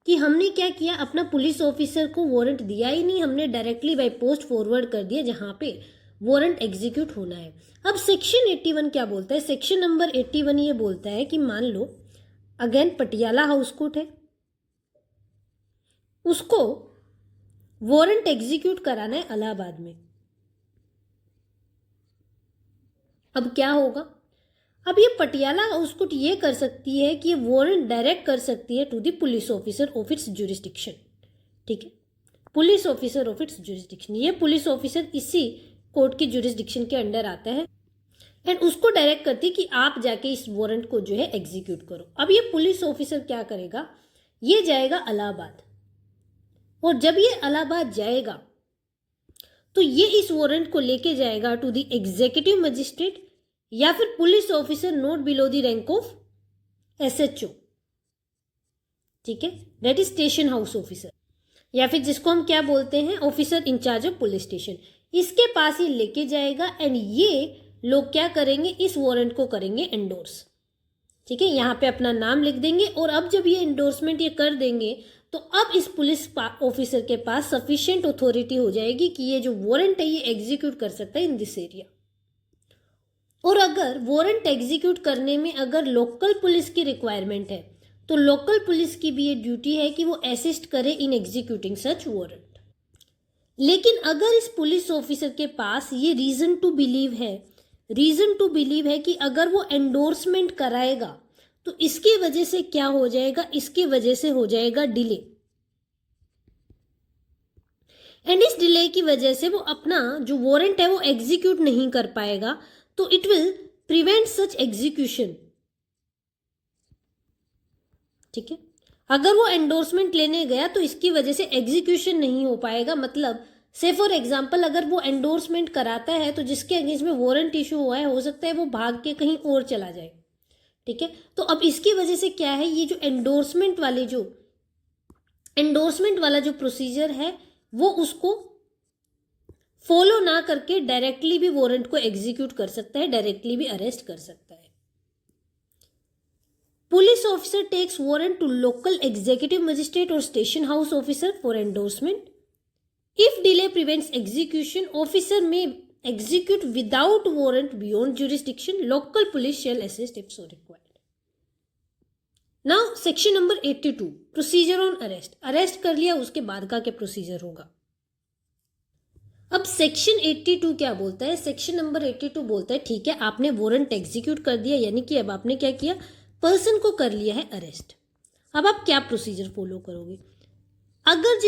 कि हमने क्या किया, अपना पुलिस ऑफिसर को वारंट दिया ही नहीं, हमने डायरेक्टली बाय पोस्ट फॉरवर्ड कर दिया जहां पे वारंट एग्जीक्यूट होना है। अब सेक्शन 81 क्या बोलता है, सेक्शन नंबर 81 ये बोलता है कि मान लो अगेन पटियाला हाउस कोर्ट है, उसको वारंट एग्जीक्यूट कराना है इलाहाबाद में। अब क्या होगा, अब ये पटियाला हाउस कोर्ट ये कर सकती है कि ये वारंट डायरेक्ट कर सकती है to the police officer of its jurisdiction. ठीक है, police officer of its jurisdiction, ये पुलिस ऑफिसर इसी कोर्ट के ज्यूरिसडिक्शन के अंडर आता है एंड उसको डायरेक्ट करती है कि आप जाके इस वारंट को जो है एग्जीक्यूट करो। अब ये पुलिस ऑफिसर क्या करेगा, ये जाएगा इलाहाबाद, और जब ये इलाहाबाद जाएगा तो ये इस वारंट को लेके जाएगा टू द एग्जीक्यूटिव मजिस्ट्रेट या फिर police officer not below the rank of SHO। ठीक है, that is station house officer, या फिर जिसको हम क्या बोलते हैं, officer in charge of police station. इसके पास ये लेके जाएगा एंड ये लोग क्या करेंगे, इस वारंट को करेंगे एंडोर्स। ठीक है, यहाँ पे अपना नाम लिख देंगे और अब जब ये एंडोर्समेंट ये कर देंगे तो अब इस पुलिस ऑफिसर के पास सफिशिएंट अथॉरिटी हो जाएगी कि ये जो वारंट है ये एग्जीक्यूट कर सकता है इन दिस एरिया। और अगर वारंट एग्जीक्यूट करने में अगर लोकल पुलिस की रिक्वायरमेंट है तो लोकल पुलिस की भी ये ड्यूटी है कि वो असिस्ट करे इन एग्जीक्यूटिंग सच वारंट। लेकिन अगर इस पुलिस ऑफिसर के पास ये रीजन टू बिलीव है कि अगर वो एंडोर्समेंट कराएगा तो इसकी वजह से क्या हो जाएगा, इसकी वजह से हो जाएगा डिले, एंड इस डिले की वजह से वो अपना जो वारंट है वो एग्जीक्यूट नहीं कर पाएगा, तो it will prevent such execution. ठीक है, अगर वो एंडोर्समेंट लेने गया तो इसकी वजह से एग्जीक्यूशन नहीं हो पाएगा। मतलब से फॉर एग्जाम्पल अगर वो एंडोर्समेंट कराता है तो जिसके अगेंस्ट में वारंट इशू हुआ है हो सकता है वो भाग के कहीं और चला जाए। ठीक है, तो अब इसकी वजह से क्या है, ये जो एंडोर्समेंट वाला जो प्रोसीजर है वो उसको फॉलो ना करके डायरेक्टली भी वारंट को एग्जीक्यूट कर सकता है, डायरेक्टली भी अरेस्ट कर सकता है। Police officer takes warrant to local executive magistrate or station house officer for endorsement. If delay prevents execution, officer may execute without warrant beyond jurisdiction, local police shall assist if so required. Now section number 82, procedure on arrest. arrest कर लिया, उसके बाद का क्या प्रोसीजर होगा। अब सेक्शन 82 क्या बोलता है, सेक्शन नंबर 82 बोलता है ठीक है आपने वारंट एग्जीक्यूट कर दिया, यानी कि अब आपने क्या किया, पर्सन को कर लिया है अरेस्ट। अब आप क्या प्रोसीजर फॉलो करोगे। अगर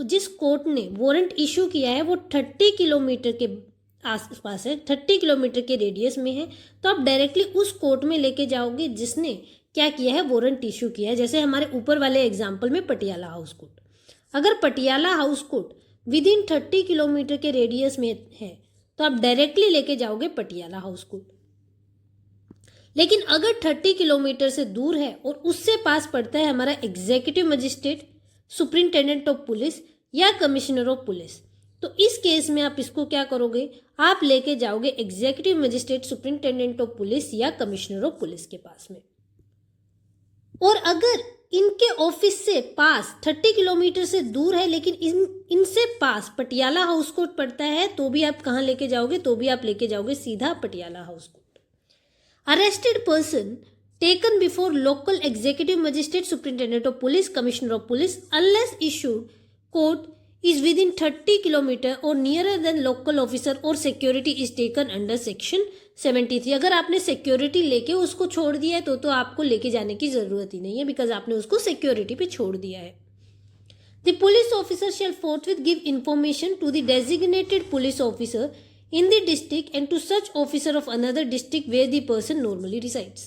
जिस कोर्ट ने वारंट इशू किया है वो 30 किलोमीटर के आसपास है, 30 किलोमीटर के रेडियस में है, तो आप डायरेक्टली उस कोर्ट में लेके जाओगे जिसने क्या किया है, वारंट इशू किया है। जैसे हमारे ऊपर वाले एग्जाम्पल में पटियाला हाउस कोर्ट, अगर Patiala House court with in 30 kilometre के रेडियस में है तो आप डायरेक्टली लेके जाओगे पटियाला हाउस कोर्ट। लेकिन अगर 30 किलोमीटर से दूर है और उससे पास पड़ता है हमारा executive magistrate, superintendent of police या कमिश्नर ऑफ पुलिस, तो इस केस में आप इसको क्या करोगे, आप लेके जाओगे executive magistrate, superintendent of police या कमिश्नर ऑफ पुलिस के पास में। और अगर इनके ऑफिस से पास 30 किलोमीटर से दूर है लेकिन इनसे पास पटियाला हाउस कोर्ट पड़ता है तो भी आप कहाँ लेके जाओगे, तो भी आप लेके जाओगे सीधा Patiala House court. Arrested person taken before local executive magistrate, superintendent of police, commissioner of police, unless issued court is within 30 kilometer or nearer than local officer or security is taken under section 73। अगर आपने सिक्योरिटी लेके उसको छोड़ दिया है तो आपको लेके जाने की जरूरत ही नहीं है, बिकॉज आपने उसको सिक्योरिटी पे छोड़ दिया है। The police officer shall forthwith give information to the designated police officer in the district and to such officer of another district where the person normally resides.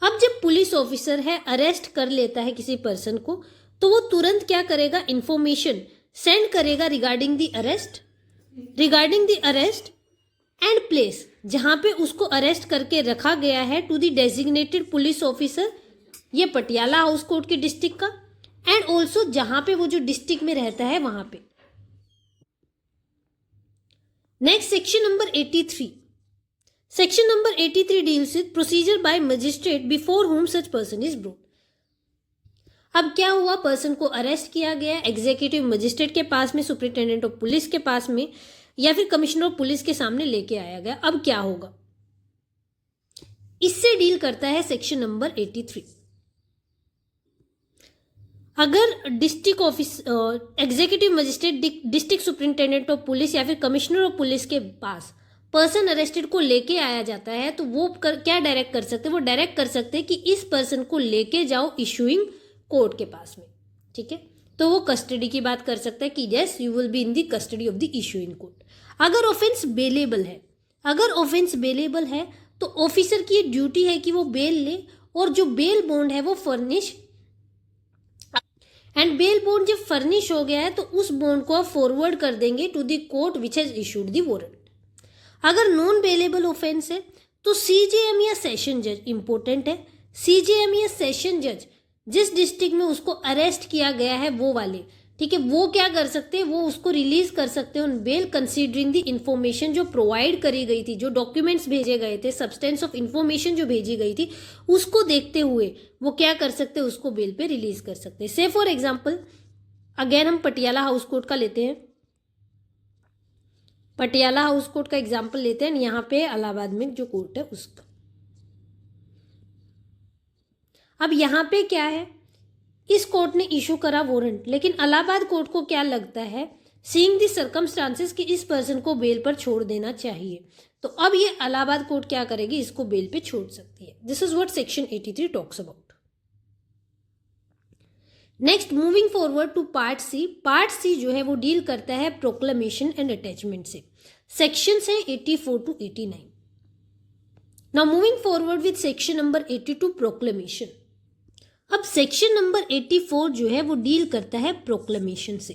अब जब पुलिस ऑफिसर है अरेस्ट कर लेता है किसी पर्सन को, तो वो तुरंत क्या करेगा, इंफॉर्मेशन सेंड करेगा regarding the arrest and place जहां पे उसको अरेस्ट करके रखा गया है, to the designated police officer, ये पटियाला हाउस कोर्ट के डिस्ट्रिक्ट का, एंड ऑल्सो जहां पे वो जो डिस्ट्रिक्ट में रहता है वहां पे। Next section number 83। Section number 83 deals with procedure bye magistrate before home such person is brought. अब क्या हुआ, पर्सन को अरेस्ट किया गया एग्जीक्यूटिव मजिस्ट्रेट के पास में, सुपरिटेंडेंट ऑफ पुलिस के पास में, या फिर कमिश्नर ऑफ पुलिस के सामने लेके आया गया। अब क्या होगा, इससे डील करता है सेक्शन नंबर 83। अगर district office executive magistrate, district superintendent of police या फिर कमिश्नर ऑफ पुलिस के पास पर्सन अरेस्टेड को लेके आया जाता है, तो वो क्या डायरेक्ट कर सकते हैं, वो डायरेक्ट कर सकते हैं कि इस पर्सन को लेके जाओ इशूइंग कोर्ट के पास में, ठीक है। तो वो कस्टडी की बात कर सकता है कि yes you will be in the custody of the issuing court. अगर ऑफेंस बेलेबल है, तो ऑफिसर की ड्यूटी है कि वो बेल ले, और जो बेल बॉन्ड है वो फर्निश, एंड बेल बॉन्ड जब फर्निश हो गया है तो उस बॉन्ड को आप फॉरवर्ड कर देंगे to the court which has issued the warrant. अगर नॉन बेलेबल ऑफेंस है तो सीजेएम या सेशन जज इंपॉर्टेंट है, सीजेएम या सेशन जज जिस डिस्ट्रिक्ट में उसको अरेस्ट किया गया है वो वाले, ठीक है, वो क्या कर सकते हैं, वो उसको रिलीज कर सकते हैं on bail considering the information जो प्रोवाइड करी गई थी, जो डॉक्यूमेंट्स भेजे गए थे, सब्सटेंस ऑफ इंफॉर्मेशन जो भेजी गई थी, उसको देखते हुए वो क्या कर सकते हैं, उसको बेल पे रिलीज कर सकते हैं। से फॉर एग्जाम्पल अगेन हम पटियाला हाउस कोर्ट का लेते हैं, पटियाला हाउस कोर्ट का एग्जाम्पल लेते हैं, यहाँ पे इलाहाबाद में जो कोर्ट है उसका। अब यहाँ पे क्या है, इस कोर्ट ने इशू करा वारंट, लेकिन इलाहाबाद कोर्ट को क्या लगता है, सीइंग द सर्कमस्टांसेस कि इस पर्सन को बेल पर छोड़ देना चाहिए, तो अब ये इलाहाबाद कोर्ट क्या करेगी, इसको बेल पे छोड़ सकती है। This is what section 83 talks about. Next moving forward to part C. Part C जो है वो डील करता है प्रोक्लेमेशन एंड अटैचमेंट से। सेक्शंस हैं 84 to 89। Now moving forward with section number 82 proclamation. अब सेक्शन नंबर 84 जो है वो डील करता है प्रोक्लेमेशन से।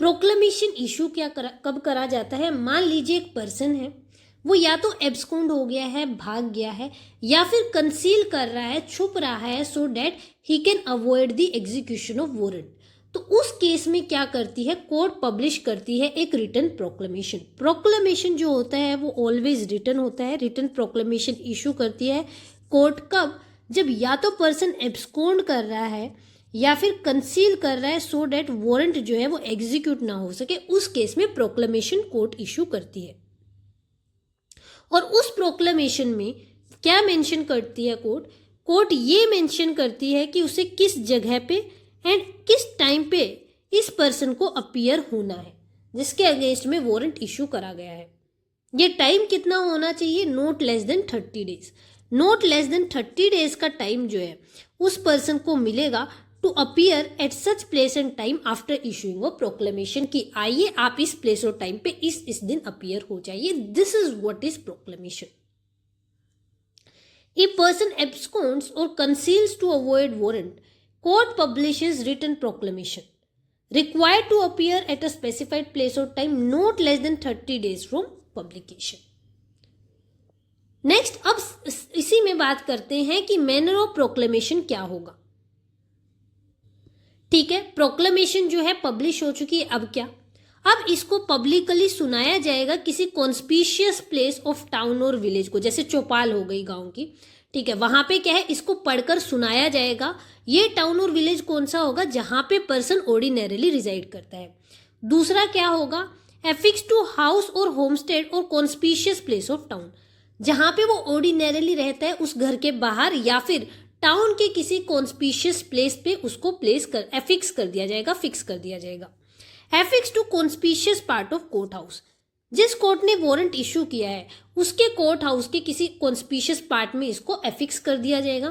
प्रोक्लेमेशन इशू कब करा जाता है, मान लीजिए एक पर्सन है, वो या तो एब्सकॉन्ड हो गया है, भाग गया है, या फिर कंसील कर रहा है, छुप रहा है, so that he can avoid the execution of warrant. तो उस केस में क्या करती है, कोर्ट पब्लिश करती है एक रिटन प्रोक्लेमेशन। प्रोक्लेमेशन जो होता है वो ऑलवेज रिटन होता है। रिटन प्रोक्लेमेशन इशू करती है कोर्ट कब, जब या तो पर्सन एब्सकॉन्ड कर रहा है या फिर कंसील कर रहा है, सो डैट वारंट जो है वो एग्जीक्यूट ना हो सके, उस केस में प्रोक्लेमेशन कोर्ट इशू करती है। और उस प्रोक्लेमेशन में क्या मेंशन करती है कोर्ट, कोर्ट ये मेंशन करती है कि उसे किस जगह पे एंड किस टाइम पे इस पर्सन को अपीयर होना है जिसके अगेंस्ट में वारंट इशू करा गया है। ये टाइम कितना होना चाहिए, not less than 30 days. Not less than 30 days का टाइम जो है उस पर्सन को मिलेगा to appear at such place and time after issuing a proclamation, कि आइए आप इस प्लेस और टाइम पे इस दिन अपीयर हो जाइए। This is what is proclamation. A person absconds or conceals to avoid warrant, court publishes written proclamation required to appear at a specified place or time not less than 30 days from publication. Next अब इसी में बात करते हैं कि मैनर ऑफ प्रोक्लेमेशन क्या होगा। ठीक है, प्रोक्लेमेशन जो है पब्लिश हो चुकी है, अब क्या, अब इसको पब्लिकली सुनाया जाएगा किसी कॉन्स्पिशियस प्लेस ऑफ टाउन और विलेज को, जैसे चौपाल हो गई गांव की, ठीक है, वहां पे क्या है, इसको पढ़कर सुनाया जाएगा। ये टाउन और विलेज कौन सा होगा, जहां पे पर्सन ऑर्डिनरीली रिजाइड करता है। दूसरा क्या होगा, affix to house or homestead और कॉन्स्पिशियस प्लेस ऑफ टाउन, जहां पे वो ऑर्डिनरीली रहता है उस घर के बाहर या फिर टाउन के किसी कॉन्स्पिशियस प्लेस पे उसको एफिक्स कर दिया जाएगा, फिक्स कर दिया जाएगा। Affix to conspicuous part of court house, जिस कोर्ट ने वारंट इशू किया है उसके कोर्ट हाउस के किसी कॉन्स्पिशियस पार्ट में इसको एफिक्स कर दिया जाएगा।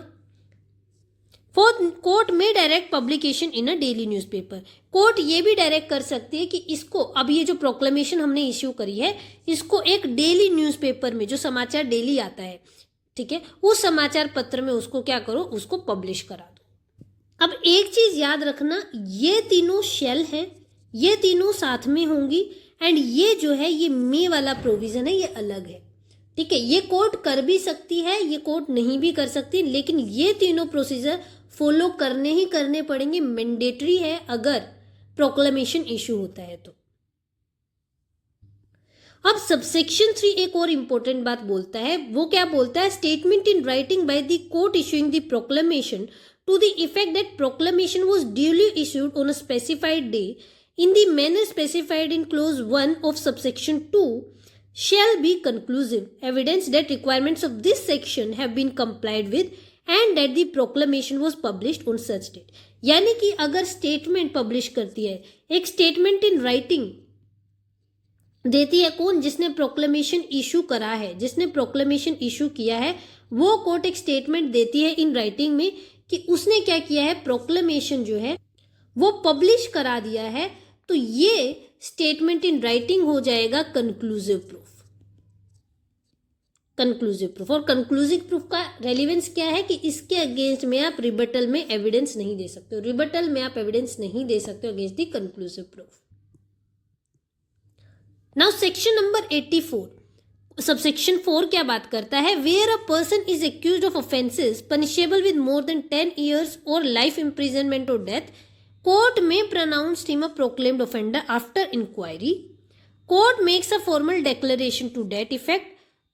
फोर्थ, कोर्ट में direct publication in a daily newspaper. Court ये भी डायरेक्ट कर सकती है कि इसको, अब ये जो प्रोक्लेमेशन हमने इश्यू करी है, इसको एक डेली न्यूज़पेपर में, जो समाचार डेली आता है, ठीक है, उस समाचार पत्र में उसको क्या करो, उसको पब्लिश करा दो। अब एक चीज याद रखना, ये तीनों शेल हैं, ये तीनों साथ में होंगी, एंड ये जो है ये मे वाला प्रोविजन है, ये अलग है, ठीक है। ये कोर्ट कर भी सकती है, ये कोर्ट नहीं भी कर सकती, लेकिन ये तीनों प्रोसीजर फॉलो करने ही करने पड़ेंगे, मैंडेटरी है अगर प्रोक्लेमेशन इशू होता है तो। अब सबसेक्शन 3 एक और इंपॉर्टेंट बात बोलता है, वो क्या बोलता है, statement in writing by the court issuing the proclamation to the effect that proclamation was duly issued on a specified day in the manner specified in clause 1 of subsection 2 shall be conclusive evidence that requirements of this section have been complied with and that the proclamation was published on such date। यानी कि अगर स्टेटमेंट पब्लिश करती है, एक स्टेटमेंट इन राइटिंग देती है कौन, जिसने प्रोक्लेमेशन इशू करा है, जिसने प्रोक्लेमेशन इशू किया है, वो कोर्ट एक स्टेटमेंट देती है इन राइटिंग में कि उसने क्या किया है, प्रोक्लेमेशन जो है वो पब्लिश करा दिया है, तो ये स्टेटमेंट इन राइटिंग हो जाएगा कंक्लूसिव प्रूफ। कंक्लूसिव प्रूफ, और कंक्लूसिव प्रूफ का रेलिवेंस क्या है कि इसके अगेंस्ट में आप रिबटल में एविडेंस नहीं दे सकते हो, रिबटल में आप एविडेंस नहीं दे सकते हो against the conclusive proof. Now section number 84 subsection 4 क्या बात करता है, where a person is accused of offences punishable with more than 10 years और लाइफ इम्प्रिजनमेंट और death, court may pronounced him a proclaimed offender after inquiry, court makes a formal declaration to that effect,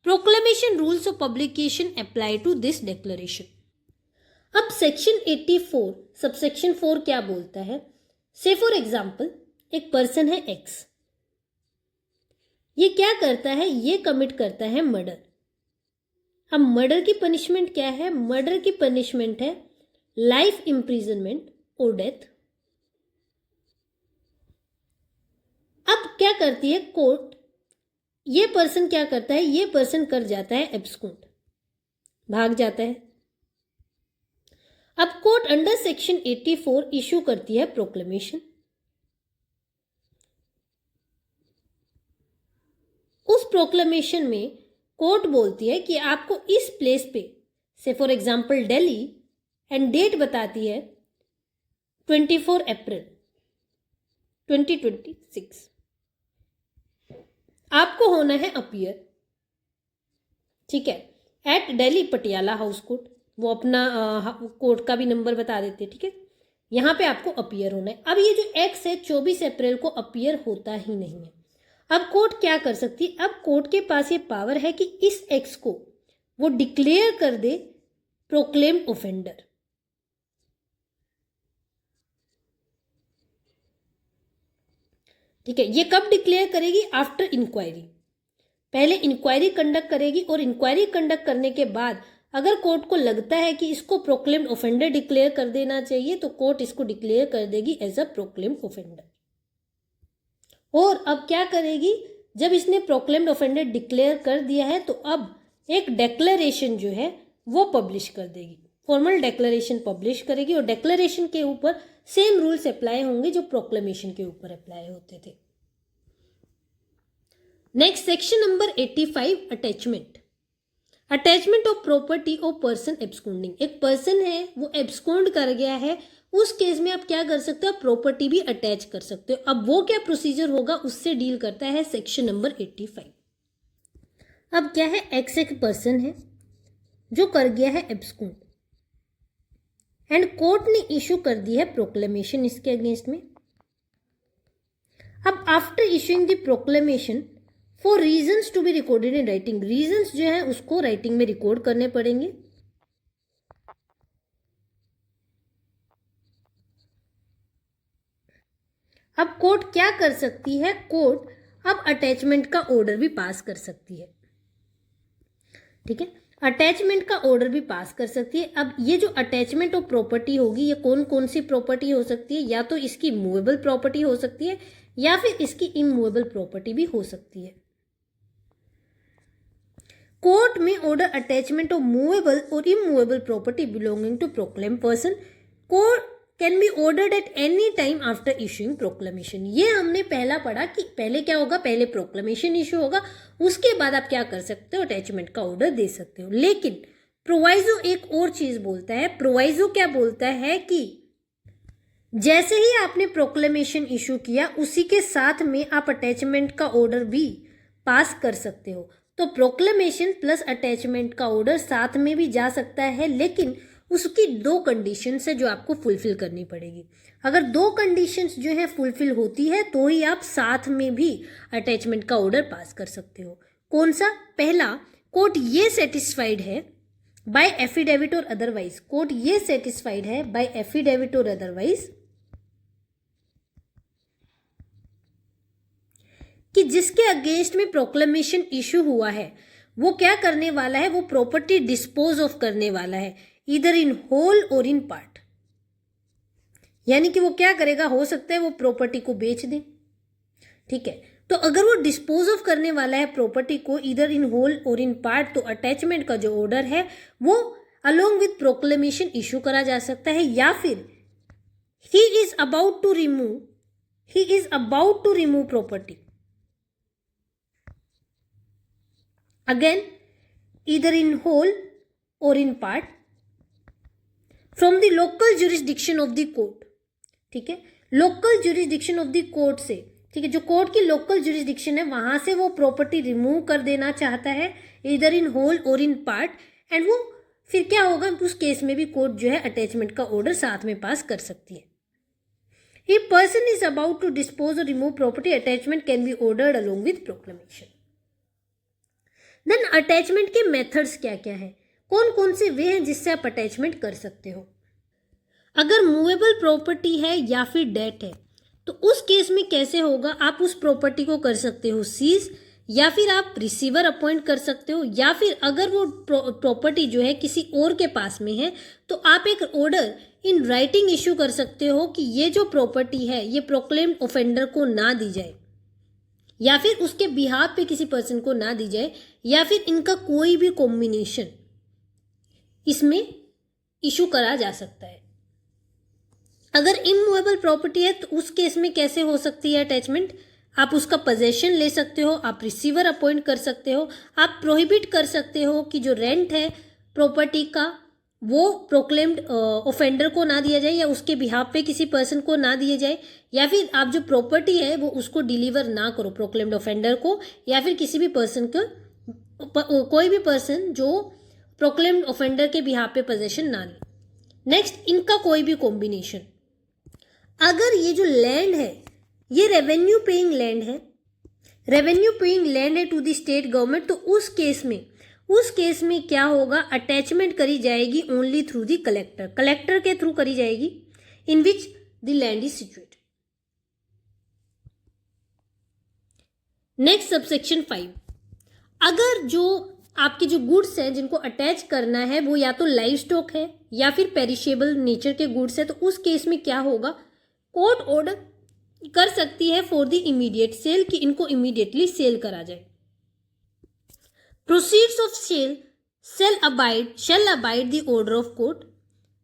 proclamation rules of publication apply to this declaration. अब सेक्शन 84 सबसेक्शन 4 क्या बोलता है, से फॉर एग्जाम्पल एक पर्सन है एक्स, ये क्या करता है, ये कमिट करता है मर्डर। अब मर्डर की पनिशमेंट क्या है, मर्डर की पनिशमेंट है लाइफ इम्प्रिजनमेंट और डेथ। अब क्या करती है कोर्ट, ये पर्सन क्या करता है, ये पर्सन कर जाता है एब्सकॉन्ड, भाग जाता है। अब कोर्ट अंडर सेक्शन 84 इशू करती है प्रोक्लेमेशन, उस प्रोक्लेमेशन में कोर्ट बोलती है कि आपको इस प्लेस पे, say for example Delhi, and date बताती है 24 अप्रैल 2026, आपको होना है अपीयर, ठीक है, at Delhi Patiala House Court, वो अपना कोर्ट का भी नंबर बता देते, ठीक है, यहाँ पे आपको अपीयर होना है। अब ये जो एक्स है 24 अप्रैल को अपीयर होता ही नहीं है। अब कोर्ट क्या कर सकती है, अब कोर्ट के पास ये पावर है कि इस एक्स को वो डिक्लेयर कर दे प्रोक्लेम्ड ऑफेंडर। ठीक है, ये कब डिक्लेयर करेगी, आफ्टर इंक्वायरी, पहले इंक्वायरी कंडक्ट करेगी, और इंक्वायरी कंडक्ट करने के बाद अगर कोर्ट को लगता है कि इसको प्रोक्लेम्ड ऑफेंडर डिक्लेयर कर देना चाहिए तो कोर्ट इसको डिक्लेयर कर देगी एज अ प्रोक्लेम्ड ऑफेंडर। और अब क्या करेगी, जब इसने प्रोक्लेम्ड ऑफेंडर डिक्लेयर कर दिया है तो अब एक डेक्लेरेशन जो है वो पब्लिश कर देगी, फॉर्मल डेक्लेरेशन पब्लिश करेगी, और डेक्लेरेशन के ऊपर सेम रूल्स अप्लाई होंगे जो प्रोक्लेमेशन के ऊपर अप्लाई होते थे। Next section number 85 attachment. Attachment of property of person absconding, एक पर्सन है वो एब्सकॉन्ड कर गया है, उस केस में आप क्या कर सकते हो, प्रॉपर्टी भी अटैच कर सकते हो। अब वो क्या प्रोसीजर होगा, उससे डील करता है सेक्शन नंबर 85। अब क्या है, एक्स एक पर्सन है जो कर गया है एब्सकॉन्ड, एंड कोर्ट ने इशू कर दी है प्रोक्लेमेशन इसके अगेंस्ट में। अब after issuing the proclamation for reasons to be recorded in writing, reasons जो है उसको राइटिंग में रिकॉर्ड करने पड़ेंगे। अब कोर्ट क्या कर सकती है, कोर्ट अब अटैचमेंट का ऑर्डर भी पास कर सकती है, ठीक है, अटैचमेंट का ऑर्डर भी पास कर सकती है। अब ये जो अटैचमेंट ऑफ प्रॉपर्टी होगी, ये कौन कौन सी प्रॉपर्टी हो सकती है, या तो इसकी मूवेबल प्रॉपर्टी हो सकती है या फिर इसकी इमूवेबल प्रॉपर्टी भी हो सकती है। Court may order attachment of movable और immovable property belonging to proclaim person. Court can be ordered at any time after issuing proclamation. ये हमने पहला पढ़ा कि पहले क्या होगा, पहले प्रोक्लेमेशन इशू होगा, उसके बाद आप क्या कर सकते हो, अटैचमेंट का ऑर्डर दे सकते हो। लेकिन प्रोवाइजो एक और चीज बोलता है। प्रोवाइजो क्या बोलता है कि जैसे ही आपने प्रोक्लेमेशन इशू किया उसी के साथ में आप अटैचमेंट का ऑर्डर भी पास कर सकते हो। तो प्रोक्लेमेशन प्लस अटैचमेंट का ऑर्डर साथ में भी जा सकता है, लेकिन उसकी दो कंडीशंस है जो आपको फुलफिल करनी पड़ेगी। अगर दो कंडीशंस जो है फुलफिल होती है तो ही आप साथ में भी अटैचमेंट का ऑर्डर पास कर सकते हो। कौन सा? पहला, कोर्ट ये सेटिस्फाइड है बाय एफिडेविट और अदरवाइज। कोर्ट ये सेटिस्फाइड है बाय एफिडेविट और अदरवाइज कि जिसके अगेंस्ट में प्रोक्लेमेशन इशू हुआ है वो क्या करने वाला है, वो प्रॉपर्टी डिस्पोज ऑफ करने वाला है, इधर इन होल और इन पार्ट। यानी कि वो क्या करेगा, हो सकता है वो प्रॉपर्टी को बेच दे, ठीक है। तो अगर वो डिस्पोज ऑफ करने वाला है प्रॉपर्टी को इधर इन होल और इन पार्ट, तो अटैचमेंट का जो ऑर्डर है वो अलोंग विथ प्रोक्लेमेशन इशू करा जा सकता है, या फिर he is about to remove property, again either in whole or in part from the local jurisdiction of the court। ठीक है, local jurisdiction of the court से, ठीक है, जो कोर्ट की लोकल जुरिस्डिक्शन है वहां से वो प्रॉपर्टी रिमूव कर देना चाहता है, इधर इन होल और इन पार्ट। एंड वो फिर क्या होगा, उस केस में भी कोर्ट जो है अटैचमेंट का ऑर्डर साथ में पास कर सकती है। If person is about to dispose or remove property, attachment can be ordered along with proclamation। Then attachment के मेथड्स क्या क्या है, कौन कौन से वे हैं जिससे आप अटैचमेंट कर सकते हो। अगर मूवेबल प्रॉपर्टी है या फिर डेट है तो उस केस में कैसे होगा, आप उस प्रॉपर्टी को कर सकते हो सीज, या फिर आप रिसीवर अपॉइंट कर सकते हो, या फिर अगर वो प्रॉपर्टी जो है किसी और के पास में है तो आप एक ऑर्डर इन राइटिंग इशू कर सकते हो कि ये जो प्रॉपर्टी है ये प्रोक्लेम्ड ऑफेंडर को ना दी जाए, या फिर उसके बिहाफ पे किसी पर्सन को ना दी जाए, या फिर इनका कोई भी कॉम्बिनेशन इसमें इशू करा जा सकता है। अगर इमूवेबल प्रॉपर्टी है तो उस केस में कैसे हो सकती है अटैचमेंट, आप उसका पोजेशन ले सकते हो, आप रिसीवर अपॉइंट कर सकते हो, आप प्रोहिबिट कर सकते हो कि जो रेंट है प्रॉपर्टी का वो प्रोक्लेम्ड ऑफेंडर को ना दिया जाए या उसके बिहाफ पे किसी पर्सन को ना दिया जाए, या फिर आप जो प्रॉपर्टी है वो उसको डिलीवर ना करो प्रोक्लेम्ड ऑफेंडर को, या फिर किसी भी पर्सन को, कोई भी पर्सन जो प्रोक्लेम्ड ऑफेंडर के बिहाफ पे पोजेशन ना ले। नेक्स्ट, इनका कोई भी कॉम्बिनेशन। अगर ये जो लैंड है ये रेवेन्यू पेइंग लैंड है, रेवेन्यू पेइंग लैंड है टू द स्टेट गवर्नमेंट, तो उस केस में क्या होगा, अटैचमेंट करी जाएगी only through the collector, collector के थ्रू करी जाएगी, in which the land is situated. Next subsection 5, अगर जो आपके जो गुड्स हैं जिनको अटैच करना है वो या तो लाइव स्टॉक है या फिर पेरिशेबल नेचर के गुड्स है, तो उस केस में क्या होगा, कोर्ट ऑर्डर कर सकती है फॉर द इमीडिएट सेल कि इनको इमीडिएटली सेल करा जाए। Proceeds of sale shall abide the order of court।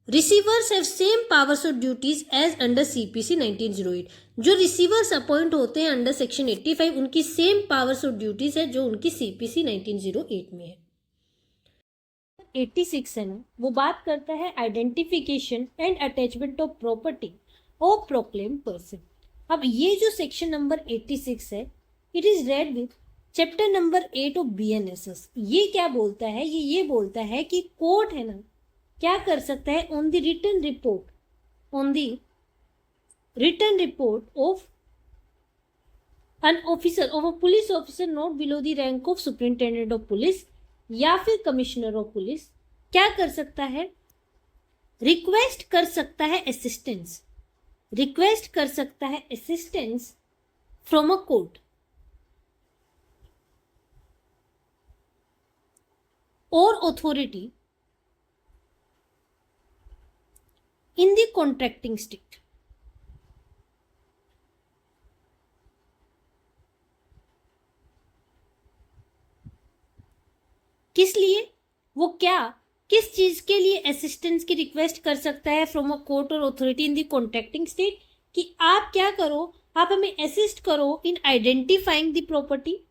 Receivers have same powers और ड्यूटीज एज अंडर सीपीसी 1908। जो रिसीवर्स अपॉइंट होते हैं अंडर सेक्शन 85 उनकी सेम पावर्स और ड्यूटीज है जो उनकी सीपीसी 1908 में है। 86 है ना, वो बात करता है identification and attachment of property of proclaim person. अब ये जो सेक्शन नंबर 86 है, it is red with chapter number 8 of BNSS. ये क्या बोलता है, ये बोलता है कि कोर्ट है ना क्या कर सकता है, on the written report of an officer of a police officer not below the rank of superintendent of police या फिर कमिश्नर ऑफ पुलिस, क्या कर सकता है, रिक्वेस्ट कर सकता है assistance from a court or authority in the contracting state। किस लिए, वो क्या किस चीज के लिए असिस्टेंस की रिक्वेस्ट कर सकता है फ्रॉम अ कोर्ट और authority in the contracting state, कि आप क्या करो, आप हमें असिस्ट करो in identifying the property,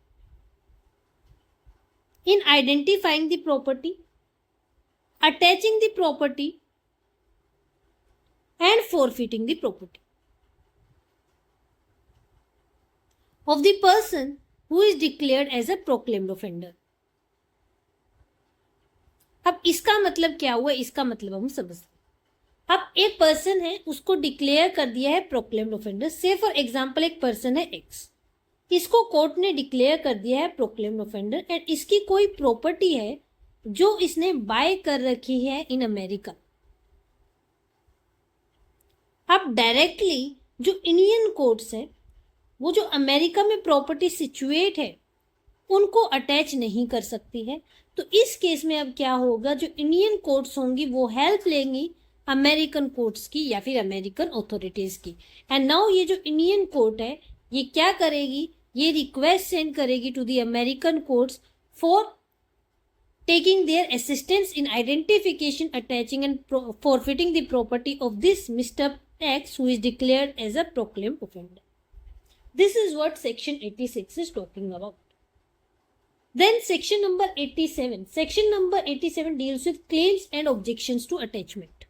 in identifying the property, attaching the property and forfeiting the property of the person who is declared as a proclaimed offender. अब इसका मतलब क्या हुआ, इसका मतलब हम समझते हैं। अब एक पर्सन है, उसको डिक्लेयर कर दिया है प्रोक्लेम्ड ऑफेंडर। से फॉर एग्जांपल एक पर्सन है एक्स, इसको कोर्ट ने डिक्लेयर कर दिया है प्रोक्लेम्ड ऑफेंडर एंड इसकी कोई प्रॉपर्टी है जो इसने बाय कर रखी है इन अमेरिका। अब डायरेक्टली जो इंडियन कोर्ट्स है, वो जो अमेरिका में प्रॉपर्टी सिचुएट है उनको अटैच नहीं कर सकती है। तो इस केस में अब क्या होगा, जो इंडियन कोर्ट्स होंगी वो हेल्प लेंगी अमेरिकन कोर्ट्स की या फिर अमेरिकन अथॉरिटीज की। एंड नाउ ये जो इंडियन कोर्ट है ये क्या करेगी, ये रिक्वेस्ट सेंड करेगी to the American courts for taking their assistance in identification, attaching and forfeiting the property of this Mr. X who is declared as a proclaimed offender. This is what section 86 is talking about. Then section number 87. Section number 87 deals with claims and objections to attachment.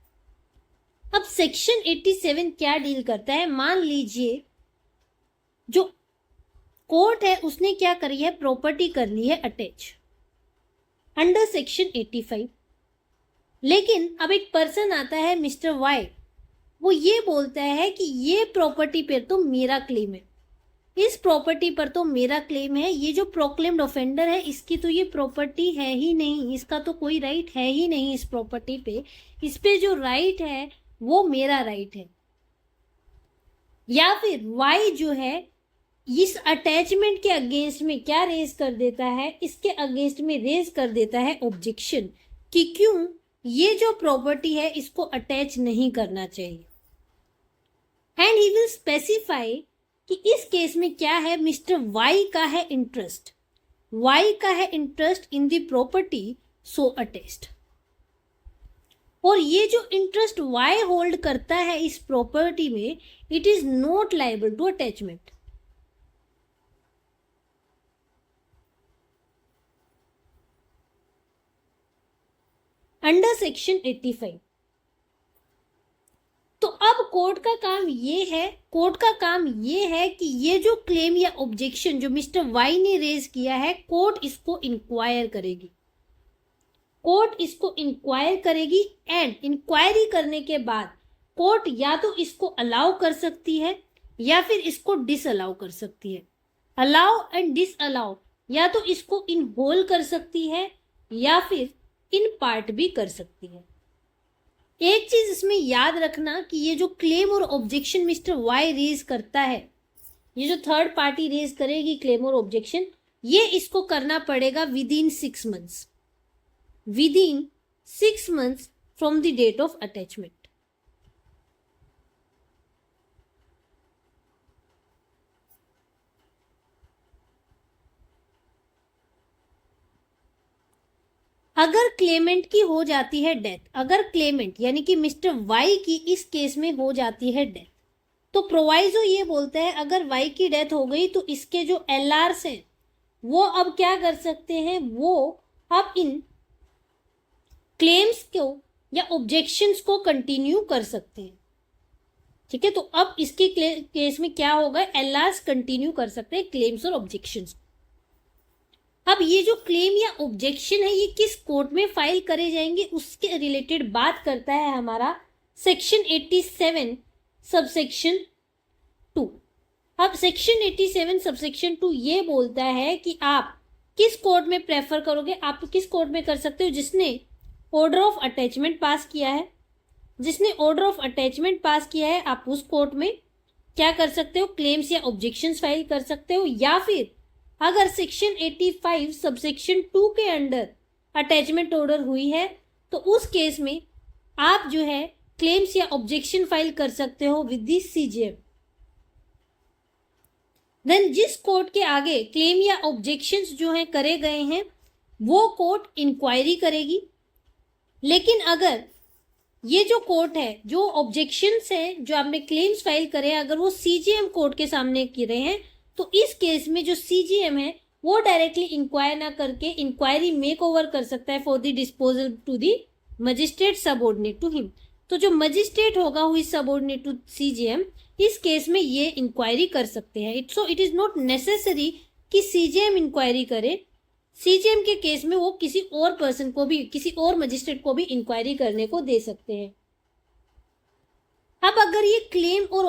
अब section 87 क्या डील करता है, मान लीजिए जो कोर्ट है उसने क्या करी है, प्रॉपर्टी कर ली है अटैच अंडर सेक्शन 85। लेकिन अब एक पर्सन आता है मिस्टर वाई, वो ये बोलता है कि ये प्रॉपर्टी पर तो मेरा क्लेम है, इस प्रॉपर्टी पर तो मेरा क्लेम है, ये जो प्रोक्लेम्ड ऑफेंडर है इसकी तो ये प्रॉपर्टी है ही नहीं, इसका तो कोई राइट है ही नहीं इस प्रॉपर्टी पे, इस पे जो राइट है वो मेरा राइट है। या फिर वाई जो है इस अटैचमेंट के अगेंस्ट में क्या रेज कर देता है, इसके अगेंस्ट में रेज कर देता है ऑब्जेक्शन कि क्यों ये जो प्रॉपर्टी है इसको अटैच नहीं करना चाहिए। एंड ही विल स्पेसिफाई कि इस केस में क्या है, मिस्टर वाई का है इंटरेस्ट, वाई का है interest in the property so attached, और ये जो इंटरेस्ट वाई होल्ड करता है इस प्रॉपर्टी में, it is not liable to attachment. Under section 85। तो अब कोर्ट का काम ये है कि ये जो क्लेम या ऑब्जेक्शन जो मिस्टर वाई ने रेज किया है, कोर्ट इसको इंक्वायर करेगी, एंड इंक्वायरी करने के बाद कोर्ट या तो इसको अलाउ कर सकती है या फिर इसको डिसअलाउ कर सकती है। अलाउ एंड डिसअलाउ या तो इसको इन होल कर सकती है या फिर इन पार्ट भी कर सकती है। एक चीज इसमें याद रखना कि ये जो क्लेम और ऑब्जेक्शन मिस्टर वाई रेज करता है, ये जो थर्ड पार्टी रेज करेगी क्लेम और ऑब्जेक्शन, ये इसको करना पड़ेगा within 6 months from the date of attachment. अगर क्लेमेंट की हो जाती है डेथ, अगर क्लेमेंट यानी कि मिस्टर वाई की इस केस में हो जाती है डेथ, तो प्रोवाइजो ये बोलता है अगर वाई की डेथ हो गई तो इसके जो एलआर्स हैं वो अब क्या कर सकते हैं, वो अब इन क्लेम्स को या ऑब्जेक्शंस को कंटिन्यू कर सकते हैं। ठीक है, तो अब इसके केस में क्या होगा, एलआर्स कंटिन्यू कर सकते हैं क्लेम्स और ऑब्जेक्शंस। अब ये जो क्लेम या ऑब्जेक्शन है ये किस कोर्ट में फाइल करे जाएंगे उसके रिलेटेड बात करता है हमारा सेक्शन 87 सबसेक्शन 2। अब सेक्शन 87 सबसेक्शन 2 ये बोलता है कि आप किस कोर्ट में प्रेफर करोगे, आप किस कोर्ट में कर सकते हो, जिसने ऑर्डर ऑफ अटैचमेंट पास किया है, जिसने ऑर्डर ऑफ अटैचमेंट पास किया है आप उस कोर्ट में क्या कर सकते हो, क्लेम्स या ऑब्जेक्शंस फाइल कर सकते हो। या फिर अगर सेक्शन 85 सबसेक्शन 2 के अंडर अटैचमेंट ऑर्डर हुई है तो उस केस में आप जो है क्लेम्स या ऑब्जेक्शन फाइल कर सकते हो विद द सीजेएम। देन जिस कोर्ट के आगे क्लेम या ऑब्जेक्शंस जो है करे गए हैं वो कोर्ट इंक्वायरी करेगी। लेकिन अगर ये जो कोर्ट है, जो ऑब्जेक्शंस हैं जो आपने क्लेम्स फाइल करे हैं, अगर वो सीजीएम कोर्ट के सामने करे हैं, तो इस केस में जो सीजीएम है वो डायरेक्टली इंक्वायर ना करके इंक्वायरी मेक ओवर कर सकता है for the disposal to the magistrate subordinate to him. तो जो मजिस्ट्रेट होगा who is subordinate to CGM, इस केस में ये इंक्वायरी कर सकते हैं। इट इज नॉट नेसेसरी कि सीजीएम इंक्वायरी करे। सीजीएम के केस में वो किसी और पर्सन को भी, किसी और मजिस्ट्रेट को भी इंक्वायरी करने को दे सकते हैं। अब अगर ये क्लेम और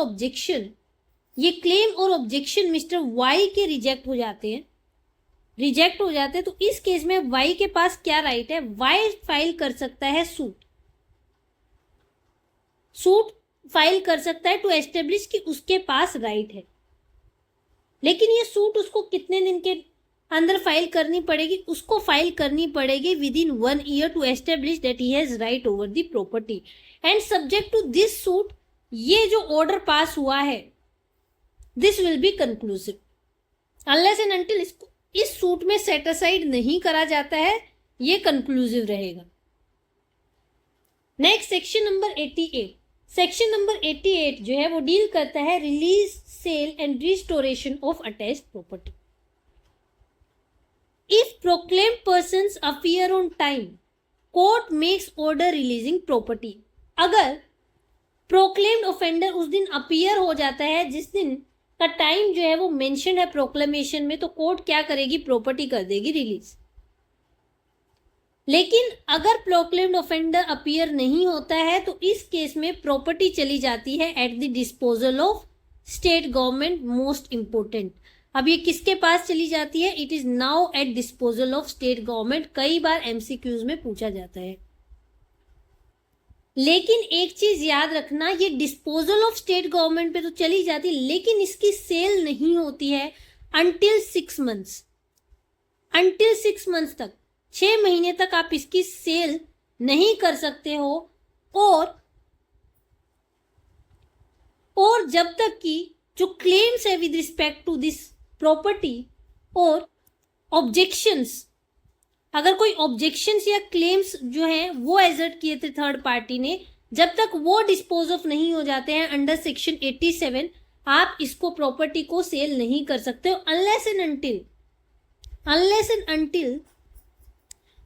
ऑब्जेक्शन मिस्टर वाई के रिजेक्ट हो जाते हैं, तो इस केस में वाई के पास क्या राइट है? वाई फाइल कर सकता है सूट फाइल कर सकता है टू एस्टेब्लिश कि उसके पास राइट है। लेकिन ये सूट उसको कितने दिन के अंदर फाइल करनी पड़ेगी? उसको फाइल करनी पड़ेगी within 1 year to establish that he has right over the property. And subject to this suit, ये जो ऑर्डर पास हुआ है, this will be conclusive unless and until इस सूट में सेट असाइड नहीं करा जाता है, ये कंक्लूसिव रहेगा। Next section number 88। Section number 88 जो है वो डील करता है release, sale and restoration of attached property. If proclaimed persons appear on time, court makes order releasing property। अगर proclaimed offender उस दिन appear हो जाता है जिस दिन का टाइम जो है वो मेंशन है प्रोक्लेमेशन में, तो कोर्ट क्या करेगी? प्रॉपर्टी कर देगी रिलीज। लेकिन अगर प्रोक्लेम्ड ऑफेंडर अपीयर नहीं होता है तो इस केस में प्रॉपर्टी चली जाती है at the disposal of state government. Most important, अब ये किसके पास चली जाती है? It is now at disposal of state government. कई बार एमसीक्यूज में पूछा जाता है। लेकिन एक चीज याद रखना, ये डिस्पोजल ऑफ स्टेट गवर्नमेंट पे तो चली जाती, लेकिन इसकी सेल नहीं होती है अंटिल 6 months। अंटिल 6 months तक, 6 महीने तक आप इसकी सेल नहीं कर सकते हो। और जब तक कि जो क्लेम्स है with respect to this property और ऑब्जेक्शंस, अगर कोई ऑब्जेक्शंस या क्लेम्स जो हैं वो एजर्ट किए थे थर्ड पार्टी ने, जब तक वो डिस्पोज ऑफ नहीं हो जाते हैं अंडर सेक्शन 87, आप इसको प्रॉपर्टी को सेल नहीं कर सकते हो अनलेस एंड अनटिल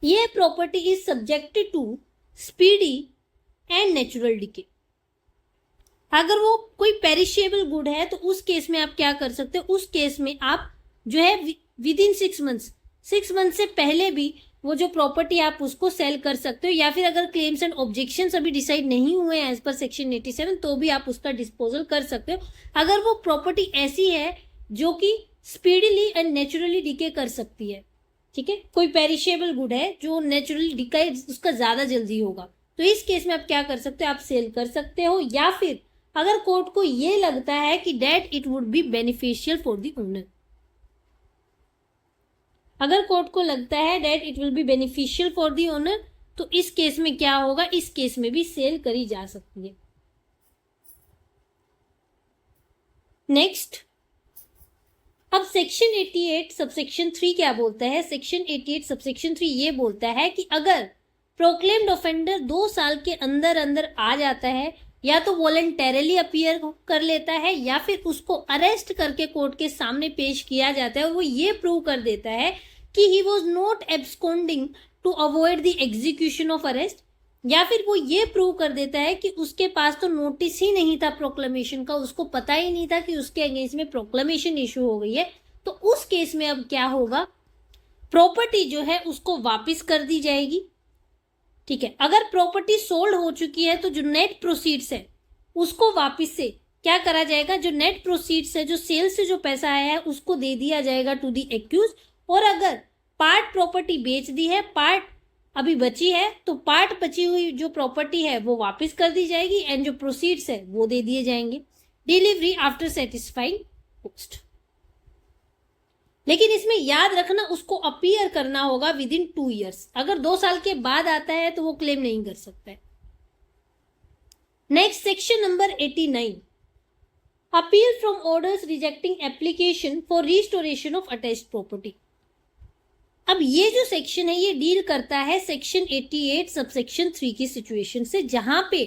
ये property is subjected to speedy and natural decay. अगर वो कोई पेरिशेबल गुड है तो उस केस में आप क्या कर सकते हो? उस केस में आप जो है विद इन 6 months से पहले भी वो जो प्रॉपर्टी आप उसको सेल कर सकते हो, या फिर अगर क्लेम्स एंड ऑब्जेक्शंस अभी डिसाइड नहीं हुए एज पर सेक्शन 87 तो भी आप उसका डिस्पोजल कर सकते हो। अगर वो प्रॉपर्टी ऐसी है जो कि स्पीडीली एंड नेचुरली डिके कर सकती है, ठीक है, कोई पेरिशेबल गुड है जो नेचुरली डिके उसका ज्यादा जल्दी होगा, तो इस केस में आप क्या कर सकते हो? आप सेल कर सकते हो। या फिर अगर कोर्ट को ये लगता है कि that it would be beneficial for the owner, अगर कोर्ट को लगता है that it will be beneficial for the owner, तो इस केस में क्या होगा? इस केस में भी सेल करी जा सकती है। नेक्स्ट, अब सेक्शन 88 सबसेक्शन 3 क्या बोलता है? सेक्शन 88 सबसेक्शन 3 ये बोलता है कि अगर प्रोक्लेम्ड ऑफेंडर 2 साल के अंदर अंदर आ जाता है, या तो वॉलंटरली अपीयर कर लेता है या फिर उसको अरेस्ट करके कोर्ट के सामने पेश किया जाता है और वो ये प्रूव कर देता है कि he was not absconding to avoid the execution of arrest, या फिर वो ये प्रूव कर देता है कि उसके पास तो नोटिस ही नहीं था प्रोक्लेमेशन का, उसको पता ही नहीं था कि उसके अगेंस्ट में प्रोक्लेमेशन इशू हो गई है, तो उस केस में अब क्या होगा? प्रॉपर्टी जो है उसको वापस कर दी जाएगी। ठीक है, अगर प्रॉपर्टी सोल्ड हो चुकी है तो जो नेट प्रोसीड्स है उसको वापस से क्या करा जाएगा? जो नेट प्रोसीड्स है, जो सेल से जो पैसा आया है उसको दे दिया जाएगा टू दी एक्यूज। और अगर पार्ट प्रॉपर्टी बेच दी है, पार्ट अभी बची है, तो पार्ट बची हुई जो प्रॉपर्टी है वो वापस कर दी जाएगी एंड जो प्रोसीड्स है वो दे दिए जाएंगे। Delivery after satisfying cost. लेकिन इसमें याद रखना उसको अपीयर करना होगा विद इन 2 years। अगर 2 साल के बाद आता है तो वो क्लेम नहीं कर सकता है। Next, section number 89, appeal from orders rejecting application for restoration of attached property. अब ये जो सेक्शन है ये डील करता है सेक्शन 88 सबसेक्शन 3 की सिचुएशन से, जहां पे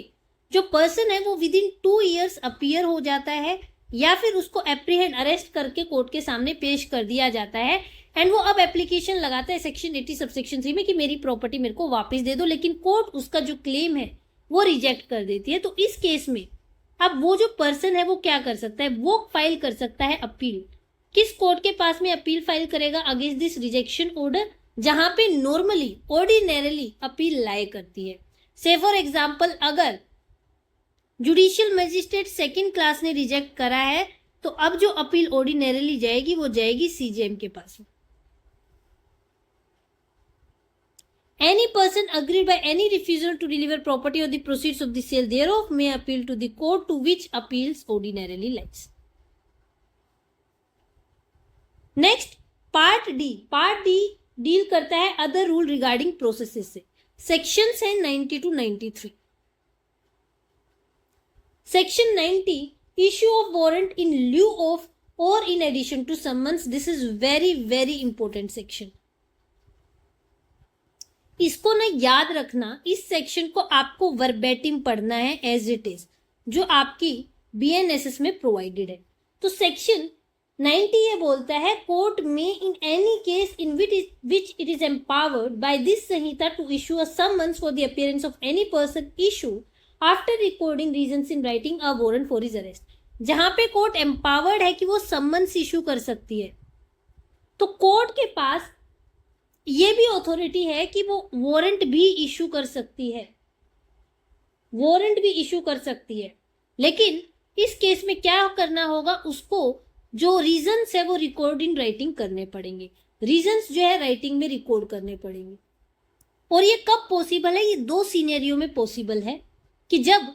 जो पर्सन है वो विद इन 2 ईयर्स अपीयर हो जाता है या फिर उसको एप्रीहेंड अरेस्ट करके कोर्ट के सामने पेश कर दिया जाता है एंड वो अब एप्लीकेशन लगाता है सेक्शन 80 सबसेक्शन 3 में कि मेरी प्रॉपर्टी मेरे को वापस दे दो, लेकिन कोर्ट उसका जो क्लेम है वो रिजेक्ट कर देती है। तो इस केस में अब वो जो पर्सन है वो क्या कर सकता है, वो फाइल कर सकता है अपील। किस कोर्ट के पास में अपील फाइल करेगा? अगेंस्ट दिस रिजेक्शन ऑर्डर, जहां पे नॉर्मली ऑर्डिनरली अपील लाए करती है। से फॉर एग्जांपल अगर जुडिशियल मजिस्ट्रेट सेकंड क्लास ने रिजेक्ट करा है तो अब जो अपील ऑर्डिनरली जाएगी वो जाएगी सीजेएम के पास में। Any person aggrieved by any refusal to deliver property or the proceeds of the sale thereof may appeal to the court to which appeals ordinarily lies. Next, part D. Part D deal करता है अदर रूल रिगार्डिंग प्रोसेसेस से। सेक्शंस हैं 90 to 93। Section 90, issue of warrant in lieu of or in addition to summons. This is very very important section. इसको ना याद रखना, इस सेक्शन को आपको वर्बेटिम पढ़ना है एज इट इज, जो आपकी बीएनएसएस में प्रोवाइडेड है। तो सेक्शन 90 ये बोलता है कोर्ट में in any case in which it is empowered by this Sanhita to issue a summons for the appearance of any person issue after recording reasons in writing a warrant for his arrest. जहां पे कोर्ट एम्पावर्ड है कि वो समन्स इशू कर सकती है, तो कोर्ट के पास ये भी अथॉरिटी है कि वो वारंट भी इशू कर सकती है, वारंट भी इशू कर सकती है। लेकिन इस केस में क्या करना होगा, उसको जो रीजंस है वो रिकॉर्ड इन राइटिंग करने पड़ेंगे। रीजंस जो है राइटिंग में रिकॉर्ड करने पड़ेंगे। और ये कब पॉसिबल है? ये 2 सिनेरियो में पॉसिबल है कि जब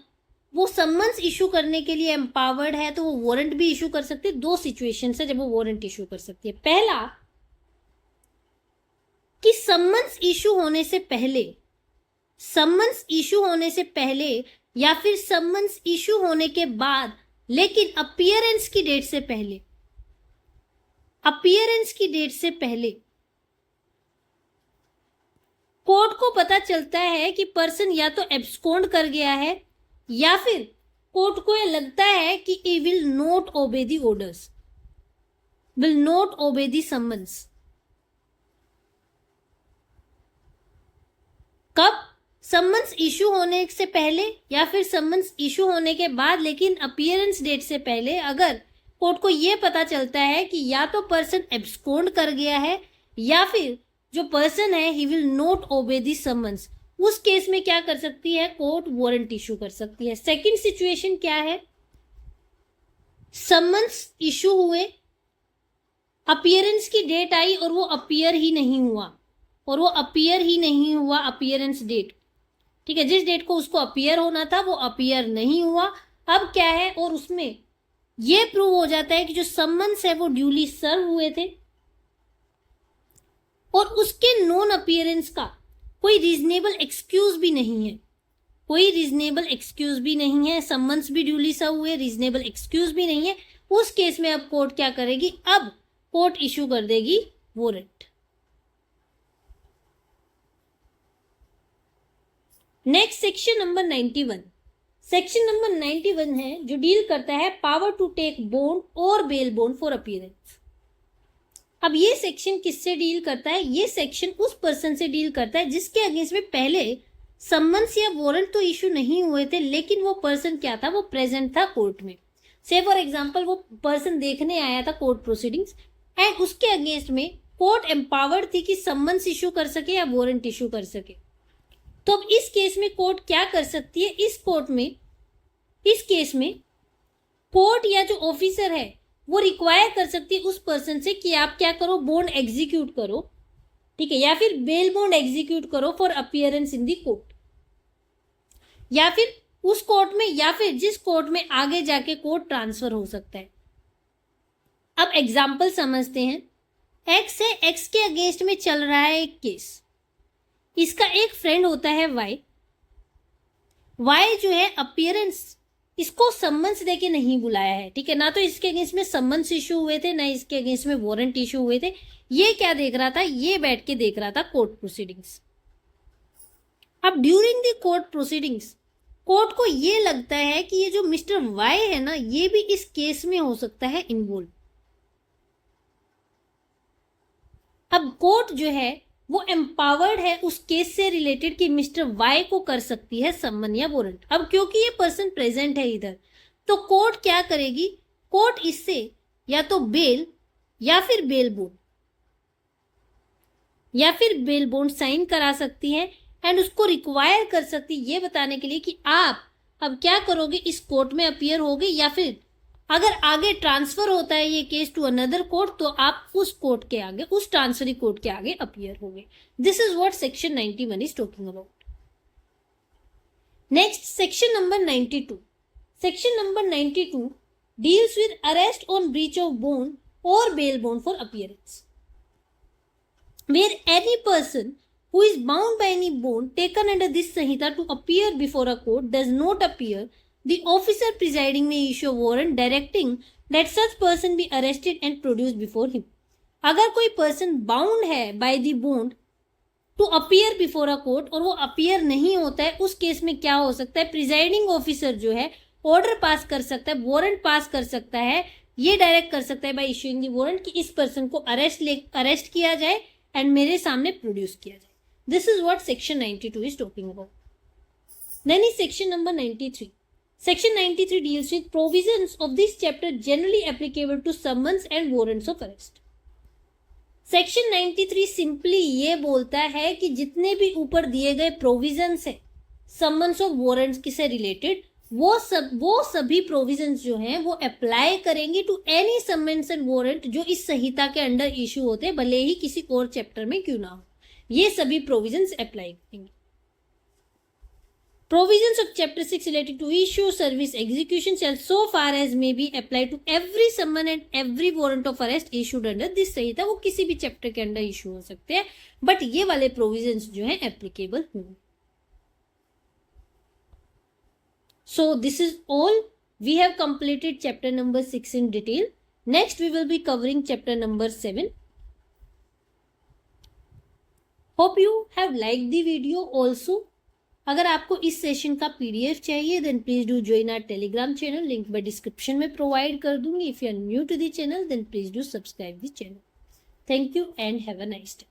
वो समन्स इशू करने के लिए एम्पावर्ड है तो वो वारंट भी इशू कर सकती है। 2 सिचुएशन है जब वो वारंट इशू कर सकती है। पहला कि समन्स इशू होने से पहले, समन्स इशू होने से पहले या फिर समन्स इशू होने के बाद, लेकिन अपीयरेंस की डेट से पहले, अपीयरेंस की डेट से पहले कोर्ट को पता चलता है कि पर्सन या तो एब्सकॉन्ड कर गया है या फिर कोर्ट को यह लगता है कि he will not obey the orders, will not obey the summons. कब? समन्स इशू होने से पहले या फिर समन्स इशू होने के बाद, लेकिन अपीयरेंस डेट से पहले अगर कोर्ट को यह पता चलता है कि या तो पर्सन एब्सकॉन्ड कर गया है या फिर जो पर्सन है he will not obey the summons, उस केस में क्या कर सकती है कोर्ट? वारंट इशू कर सकती है। सेकंड सिचुएशन क्या है? समन्स इशू हुए, अपीयरेंस की डेट आई और वो अपीयर ही नहीं हुआ, और वो अपीयर ही नहीं हुआ अपीयरेंस डेट, ठीक है, जिस डेट को उसको अपीयर होना था वो अपीयर नहीं हुआ। अब क्या है, और उसमें ये प्रूव हो जाता है कि जो समन्स है वो ड्यूली सर्व हुए थे और उसके नॉन अपीयरेंस का कोई रीजनेबल एक्सक्यूज भी नहीं है, कोई रीजनेबल एक्सक्यूज भी नहीं है। समन्स भी ड्यूली सर्व हुए, रीजनेबल एक्सक्यूज भी नहीं है। उस केस में अब कोर्ट क्या करेगी? अब कोर्ट इशू कर देगी warrant. Next section number 91। Section number 91 है जो डील करता है पावर टू टेक बॉन्ड और बेल बॉन्ड फॉर अपीयरेंस। अब ये सेक्शन किससे डील करता है? ये सेक्शन उस पर्सन से डील करता है जिसके अगेंस्ट में पहले समन्स या वारंट तो इशू नहीं हुए थे, लेकिन वो पर्सन क्या था? वो प्रेजेंट था कोर्ट में। से फॉर एग्जांपल वो पर्सन देखने आया था कोर्ट प्रोसीडिंग्स एंड उसके अगेंस्ट में कोर्ट एम्पावर्ड थी कि समन्स इशू कर सके या वारंट इशू कर सके। तो अब इस केस में कोर्ट क्या कर सकती है? इस केस में कोर्ट या जो ऑफिसर है वो रिक्वायर कर सकती है उस पर्सन से कि आप क्या करो? बॉन्ड एग्जीक्यूट करो, ठीक है, या फिर बेल बॉन्ड एग्जीक्यूट करो for appearance in the court, या फिर उस कोर्ट में या फिर जिस कोर्ट में आगे जाके कोर्ट ट्रांसफर हो सकता है। अब एग्जाम्पल समझते हैं। एक्स है, एक्स के अगेंस्ट में चल रहा है एक केस। इसका एक फ्रेंड होता है वाई। वाई जो है अपीयरेंस इसको सम्मन्स देके नहीं बुलाया है, ठीक है, ना तो इसके अगेंस्ट में सम्मन्स इशू हुए थे, ना इसके अगेंस्ट में वारंट इशू हुए थे। ये क्या देख रहा था, ये बैठ के देख रहा था कोर्ट प्रोसीडिंग्स। अब during the court proceedings court को ये लगता है कि ये जो मिस्टर वाई है ना, ये भी इस केस में हो सकता है इन्वॉल्व। अब कोर्ट जो है वो एम्पावर्ड है उस केस से रिलेटेड कि मिस्टर वाई को कर सकती है सम्मन या वारंट। अब क्योंकि ये पर्सन प्रेजेंट है इधर, तो कोर्ट क्या करेगी, कोर्ट इससे या तो बेल या फिर बेल बॉन्ड साइन करा सकती है एंड उसको रिक्वायर कर सकती है ये बताने के लिए कि आप अब क्या करोगे, इस कोर्ट में अपीयर होगे, या फिर अगर आगे ट्रांसफर होता है ये केस टू अनदर कोर्ट तो आप उस कोर्ट के आगे, उस ट्रांसफरी कोर्ट के आगे अपीयर होंगे। This is what section 91 is talking about. Next section number 92। Section number 92 deals with arrest on breach of bond और bail bond for appearance, where any person who is bound by any bond taken under this Sanhita to appear before a court does not appear, the officer presiding may issue a warrant directing that such person be arrested and produced before him. अगर कोई पर्सन बाउंड है by the bond to appear before a court और वो अपीयर नहीं होता है, उस केस में क्या हो सकता है, प्रिजाइडिंग ऑफिसर जो है ऑर्डर पास कर सकता है, वारंट पास कर सकता है, ये डायरेक्ट कर सकता है बाय इश्यूइंग द वारंट कि इस पर्सन को अरेस्ट किया जाए एंड मेरे सामने प्रोड्यूस किया जाए। This is what section 92 is talking about. Then is section number 93। Section 93 deals with provisions of this chapter generally applicable to summons and warrants of arrest. Section 93 simply ये बोलता है कि जितने भी ऊपर दिए गए प्रोविजंस है समन्स और वारंट्स से रिलेटेड, वो सभी प्रोविजंस जो हैं वो अप्लाई करेंगे to any summons and warrant जो इस संहिता के अंडर इशू होते हैं, भले ही किसी और चैप्टर में क्यों ना हो, ये सभी प्रोविजंस अप्लाई करेंगे। Provisions of Chapter 6 related to issue, service, execution shall so far as may be apply to every summon and every warrant of arrest issued under this संहिता, वो किसी भी चैप्टर के अंडर इशू हो सकते हैं, बट ये वाले प्रोविजंस जो हैं एप्लीकेबल होंगे। So this is all. We have completed chapter number 6 in detail. Next we will be covering chapter number 7. Hope you have liked the video also. अगर आपको इस सेशन का PDF चाहिए then please do join our Telegram channel. Link मैं डिस्क्रिप्शन में प्रोवाइड कर दूंगी. If you are new to the channel then please do subscribe the channel. Thank you and have a nice day.